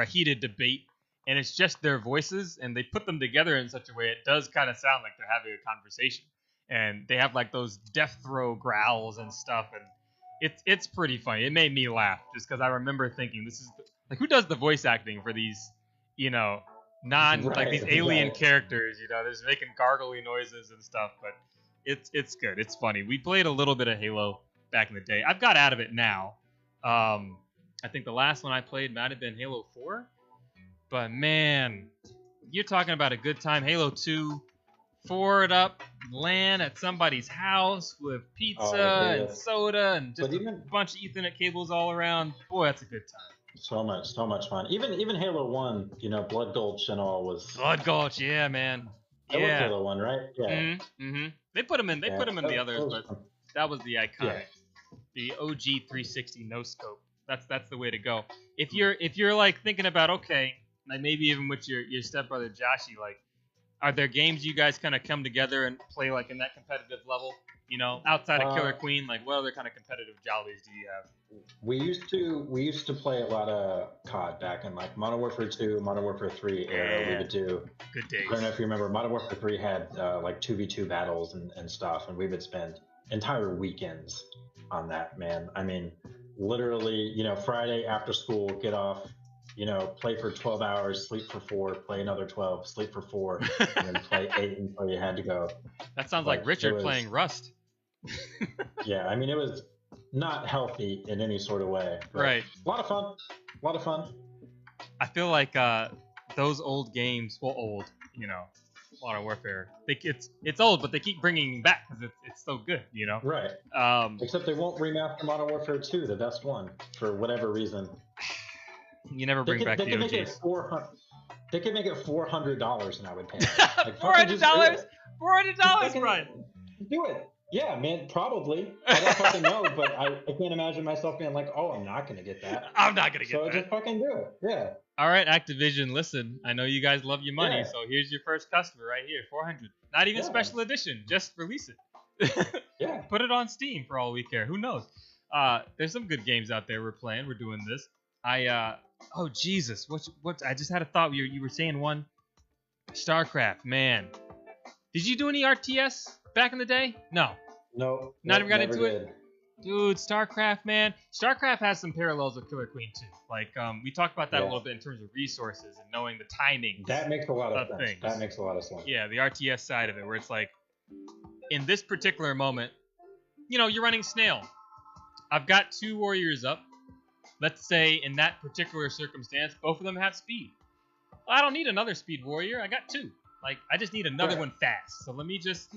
heated debate, and it's just their voices, and they put them together in such a way it does kind of sound like they're having a conversation. And they have like those death throw growls and stuff, and it's pretty funny. It made me laugh just because I remember thinking, this is like, who does the voice acting for these, like these alien characters? They're just making gargly noises and stuff, but it's good. It's funny. We played a little bit of Halo back in the day. I've got out of it now. I think the last one I played might have been Halo 4, but man, you're talking about a good time. Halo 2. Forward up, land at somebody's house with pizza and soda and just a bunch of Ethernet cables all around. Boy, that's a good time. So much fun. Even Halo 1, Blood Gulch and all was. Blood Gulch, yeah, man. That was Halo 1, right? Yeah. Mm-hmm. They put them in. They put them in the others, but that was the iconic, the OG 360 no scope. That's the way to go. If you're like thinking about, okay, like maybe even with your stepbrother Joshy, like, are there games you guys kind of come together and play like in that competitive level? Outside of Killer Queen, like what other kind of competitive jollies do you have? We used to play a lot of COD back in like Modern Warfare 2, Modern Warfare 3 era. We would do. Good days. I don't know if you remember, Modern Warfare 3 had like 2v2 battles and stuff, and we would spend entire weekends on that, man. I mean, literally, Friday after school, get off. Play for 12 hours, sleep for 4, play another 12, sleep for 4, and then play 8 until you had to go. That sounds like Richard playing Rust. Yeah, I mean, it not healthy in any sort of way. Right. A lot of fun. A lot of fun. I feel like those old games, well, old, Modern Warfare. It's old, but they keep bringing it back because it's so good, Right. Except they won't remaster Modern Warfare 2, the best one, for whatever reason. You never bring back the OGs. They could make it $400 and I would pay. Like, $400? $400, Brian. Do it. Yeah, man, probably. I don't fucking know, but I can't imagine myself being like, oh, I'm not going to get that. I'm not going to get that. So just fucking do it. Yeah. All right, Activision, listen. I know you guys love your money, Yeah. so here's your first customer right here, 400. Not even special edition, just release it. Yeah. Put it on Steam for all we care. Who knows? There's some good games out there we're playing. We're doing this. Oh Jesus! What? I just had a thought. You were saying one. StarCraft, man. Did you do any RTS back in the day? No. No. Not even got into did. it. Dude, StarCraft, man. StarCraft has some parallels with Killer Queen too. Like, we talked about that a little bit in terms of resources and knowing the timing. That makes a lot of sense. Things. That makes a lot of sense. Yeah, the RTS side of it, where it's like, in this particular moment, you're running Snail. I've got 2 warriors up. Let's say in that particular circumstance, both of them have speed. Well, I don't need another speed warrior. I got 2. Like, I just need another one fast. So let me just,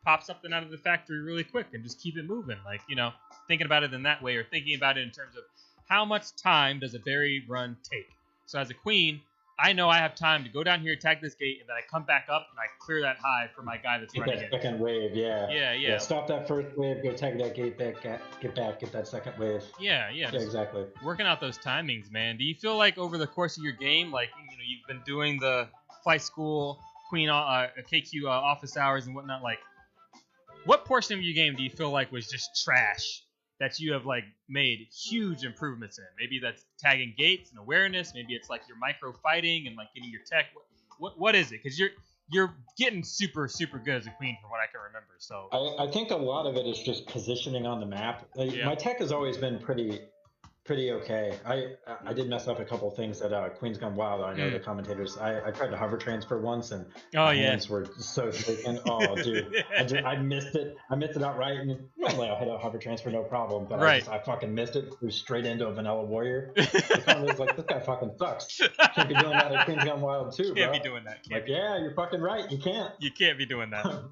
pop something out of the factory really quick and just keep it moving. Like, thinking about it in that way, or thinking about it in terms of how much time does a berry run take. So as a queen, I know I have time to go down here, attack this gate, and then I come back up and I clear that hive for my guy that's running that it. Second wave, yeah. Yeah. Stop that first wave, go tag that gate back, get that second wave. Yeah. Exactly. Working out those timings, man. Do you feel like over the course of your game, like, you've been doing the flight school, queen, KQ office hours and whatnot, like, what portion of your game do you feel like was just trash that you have like made huge improvements in? Maybe that's tagging gates and awareness. Maybe it's like your micro fighting and like getting your tech. What is it? Because you're getting super good as a queen from what I can remember. So I think a lot of it is just positioning on the map. My tech has always been pretty okay. I did mess up a couple of things at Queen's Gone Wild. I know the commentators. I tried to hover transfer once, and my hands were so shaken. Oh, dude, I missed it. I missed it outright. And normally I'll hit a hover transfer, no problem. But I fucking missed it. Flew straight into a vanilla warrior. The comment was like, this guy fucking sucks. Can't be doing that at Queen's Gone Wild too, bro. Can't be doing that. You're fucking right. You can't. You can't be doing that.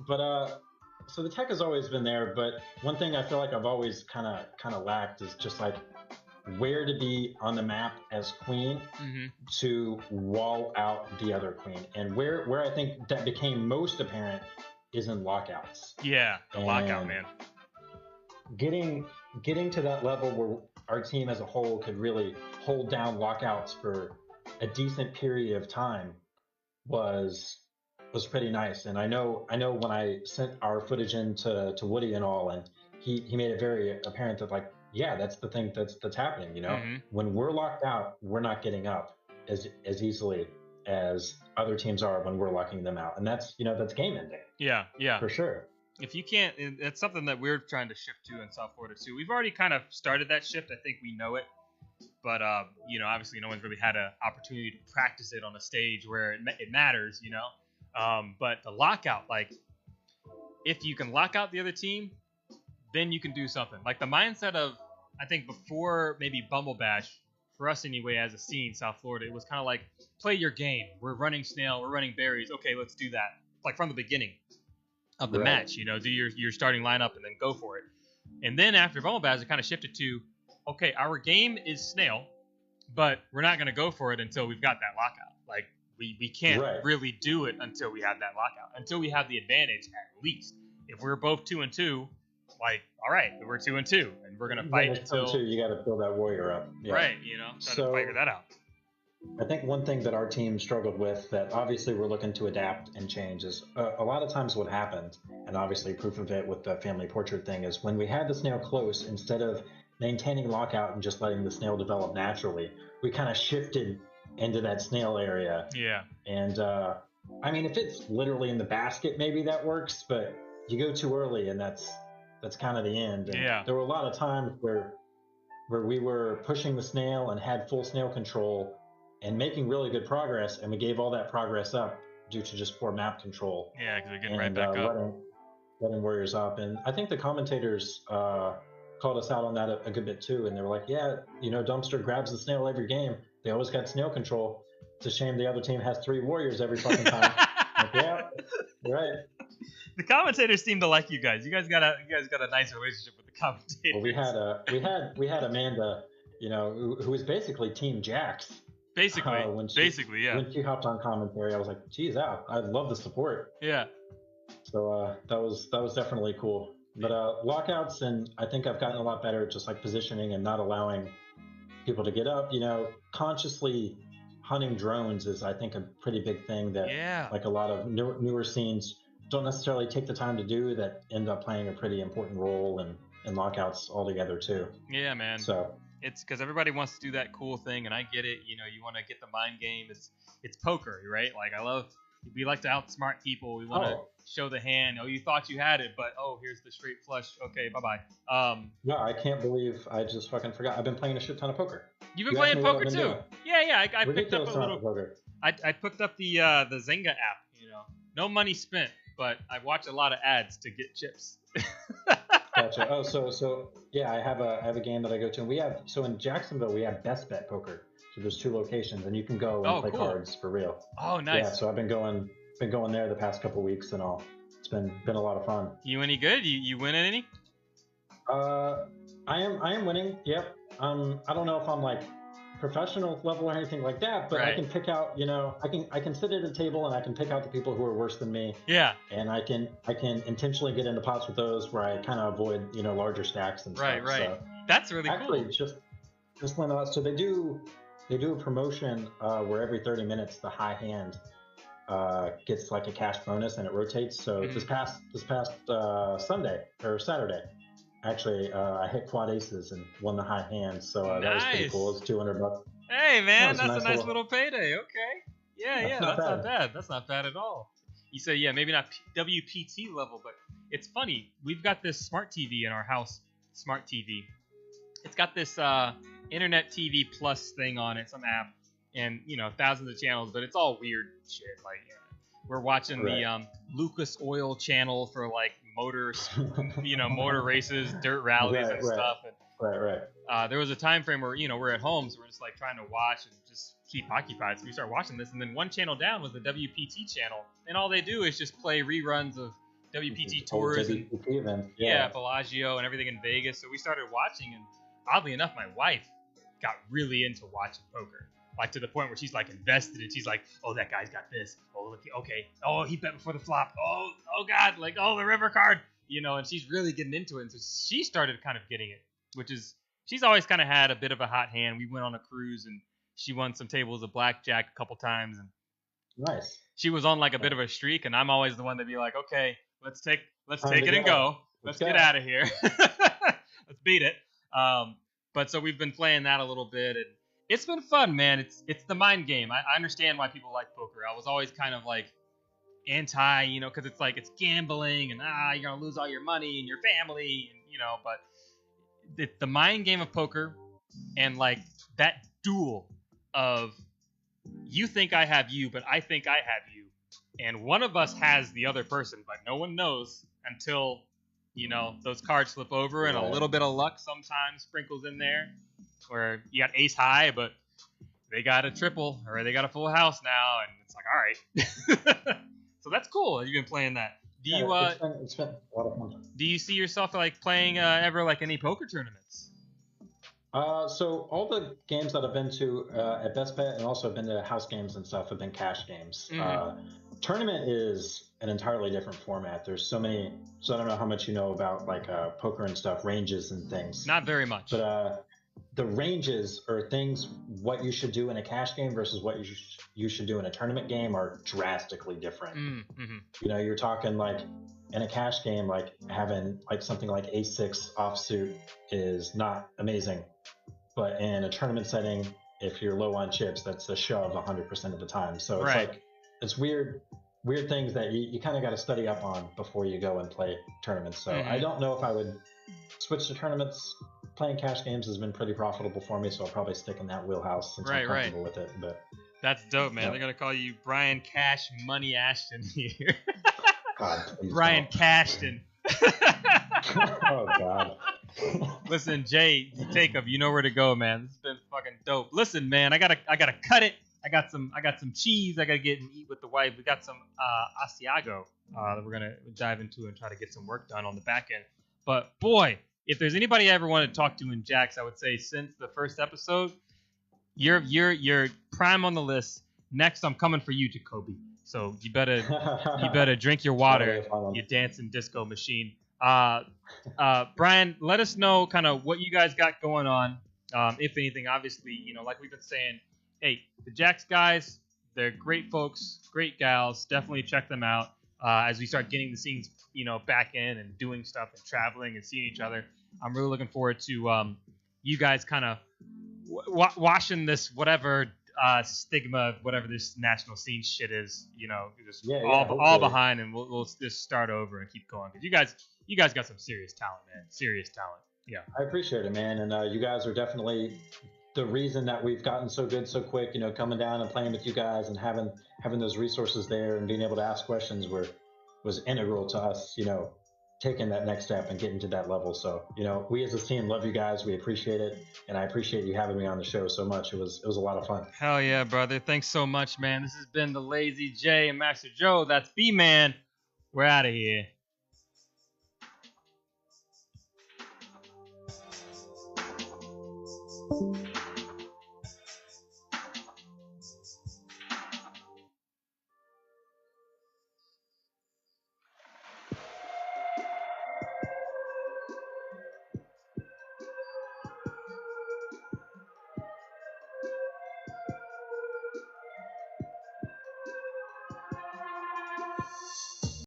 But so the tech has always been there, but one thing I feel like I've always kind of lacked is just like where to be on the map as queen to wall out the other queen. And where I think that became most apparent is in lockouts. Yeah, the lockout, man. Getting to that level where our team as a whole could really hold down lockouts for a decent period of time was pretty nice. And I know when I sent our footage in to Woody and all, and he made it very apparent that like, yeah, that's the thing that's happening, when we're locked out, we're not getting up as easily as other teams are when we're locking them out. And that's game ending. Yeah. For sure. If you can't, it's something that we're trying to shift to in South Florida too. We've already kind of started that shift. I think we know it. But, obviously no one's really had an opportunity to practice it on a stage where it matters, But the lockout, like, if you can lock out the other team, then you can do something. Like, the mindset of, I think before maybe Bumble Bash, for us anyway, as a scene, South Florida, it was kind of like, play your game. We're running Snail, we're running Berries. Okay, let's do that. Like, from the beginning of the match, do your starting lineup and then go for it. And then after Bumble Bash, it kind of shifted to, okay, our game is Snail, but we're not going to go for it until we've got that lockout. Like, we can't really do it until we have that lockout, until we have the advantage at least. If we're both 2-2, like, all right, we're 2-2, and we're gonna fight until 2-2, you got to build that warrior up. Yeah. Right, try to figure that out. I think one thing that our team struggled with that obviously we're looking to adapt and change is a lot of times what happened, and obviously proof of it with the family portrait thing, is when we had the snail close, instead of maintaining lockout and just letting the snail develop naturally, we kind of shifted into that snail area. Yeah. And I mean, if it's literally in the basket, maybe that works, but you go too early and that's kind of the end. And there were a lot of times where we were pushing the snail and had full snail control and making really good progress, and we gave all that progress up due to just poor map control. Yeah, because we're getting right back up. letting warriors up, and I think the commentators called us out on that a good bit too, and they were like, yeah, Dumpster grabs the snail every game. They always got snail control. It's a shame the other team has 3 warriors every fucking time. Like, yeah, right. The commentators seem to like you guys. You guys got a nice relationship with the commentators. Well, we had Amanda, who was basically Team JAX. Basically, yeah. When she hopped on commentary, I was like, geez, out. I love the support. Yeah. So that was definitely cool. But lockouts, and I think I've gotten a lot better at just like positioning and not allowing people to get up. Consciously hunting drones is, I think, a pretty big thing that like a lot of newer scenes don't necessarily take the time to do, that end up playing a pretty important role in lockouts altogether too. Yeah, man. So it's because everybody wants to do that cool thing, and I get it. You want to get the mind game. It's poker, right? Like, we like to outsmart people. We want to show the hand. Oh, you thought you had it, but here's the straight flush. Okay, bye-bye. No, I can't believe I just fucking forgot. I've been playing a shit ton of poker. You've been playing poker too? Doing. Yeah. I picked up a little. Poker. I picked up the Zynga app. No money spent, but I watch a lot of ads to get chips. Gotcha. Oh, so yeah, I have a game that I go to, and in Jacksonville we have Best Bet Poker. So there's 2 locations, and you can go and play cards for real. Oh, nice. Yeah, so I've been going there the past couple of weeks and all. It's been a lot of fun. You any good? You winning any? I am winning. Yep. I don't know if I'm like professional level or anything like that, but I can pick out, I can sit at a table and I can pick out the people who are worse than me. Yeah. And I can intentionally get into pots with those where I kind of avoid, larger stacks and stuff. Right. So that's really actually, cool. just when so they do a promotion where every 30 minutes the high hand gets like a cash bonus, and it rotates. So this past Sunday or Saturday, actually, I hit quad aces and won the high hand. So that was pretty cool. It was $200. Hey man, that's a nice little payday. Okay. Yeah, that's not bad. That's not bad at all. You say, maybe not WPT level, but it's funny. We've got this smart TV in our house. Smart TV. It's got this Internet TV Plus thing on it, some app, and thousands of channels, but it's all weird shit. Like we're watching the Lucas Oil channel for like motor races, dirt rallies and stuff. And, there was a time frame where we're at home, so we're just like trying to watch and just keep occupied. So we start watching this, and then one channel down was the WPT channel, and all they do is just play reruns of WPT tours and Bellagio and everything in Vegas. So we started watching, and oddly enough, my wife got really into watching poker, like to the point where she's like invested, and she's like, oh, that guy's got this. Oh, look, okay. Oh, he bet before the flop. Oh God, like, oh, the river card, and she's really getting into it. And so she started kind of getting it, which is, she's always kind of had a bit of a hot hand. We went on a cruise, and she won some tables of blackjack a couple times, and nice. She was on like a bit of a streak, and I'm always the one to be like, okay, let's take it and go. Let's get out of here. Let's beat it. But so we've been playing that a little bit, and it's been fun, man. It's the mind game. I understand why people like poker. I was always kind of like anti, because it's like it's gambling, and you're gonna lose all your money and your family, and but the mind game of poker, and like that duel of you think I have you, but I think I have you, and one of us has the other person, but no one knows until those cards flip over, and a little bit of luck sometimes sprinkles in there, where you got ace high, but they got a triple or they got a full house now, and it's like, all right. So that's cool. You've been playing that. Do you it's been a lot of fun. Do you see yourself like playing ever like any poker tournaments? So all the games that I've been to at Best Bet, and also been to house games and stuff, have been cash games. Tournament is an entirely different format. There's so many, so I don't know how much you know about like poker and stuff, ranges and things. Not very much. But the ranges are things, what you should do in a cash game versus what you should do in a tournament game are drastically different. You're talking like in a cash game, like having like something like ace-6 offsuit is not amazing. But in a tournament setting, if you're low on chips, that's a shove 100% of the time. So it's like, it's weird things that you kind of got to study up on before you go and play tournaments. So I don't know if I would switch to tournaments. Playing cash games has been pretty profitable for me, so I'll probably stick in that wheelhouse since I'm comfortable with it. But that's dope, man. They're gonna call you Brian Cash Money Ashton here. God, Brian Cashton. Oh God. Listen, Jay, Jacob, you know where to go, man. This has been fucking dope. Listen, man, I gotta cut it. I got some cheese. I gotta get and eat with the wife. We got some Asiago that we're gonna dive into and try to get some work done on the back end. But boy, if there's anybody I ever wanted to talk to in JAX, I would say since the first episode, you're prime on the list. Next, I'm coming for you, Jacoby. So you better drink your water, you dancing disco machine. Brian, let us know kind of what you guys got going on. If anything, obviously, you know, like we've been saying, hey, the JAX guys, they're great folks, great gals. Definitely check them out as we start getting the scenes, you know, back in and doing stuff and traveling and seeing each other. I'm really looking forward to you guys kind of washing this whatever stigma, whatever this national scene shit is, you know, just all behind, and we'll just start over and keep going because you guys got some serious talent, man. Serious talent. Yeah. I appreciate it, man. And you guys are definitely the reason that we've gotten so good so quick, you know, coming down and playing with you guys and having those resources there and being able to ask questions was integral to us, you know, taking that next step and getting to that level. So, you know, we as a team love you guys. We appreciate it. And I appreciate you having me on the show so much. It was a lot of fun. Hell yeah, brother. Thanks so much, man. This has been the Lazy J and Master Joe. That's B-Man. We're out of here.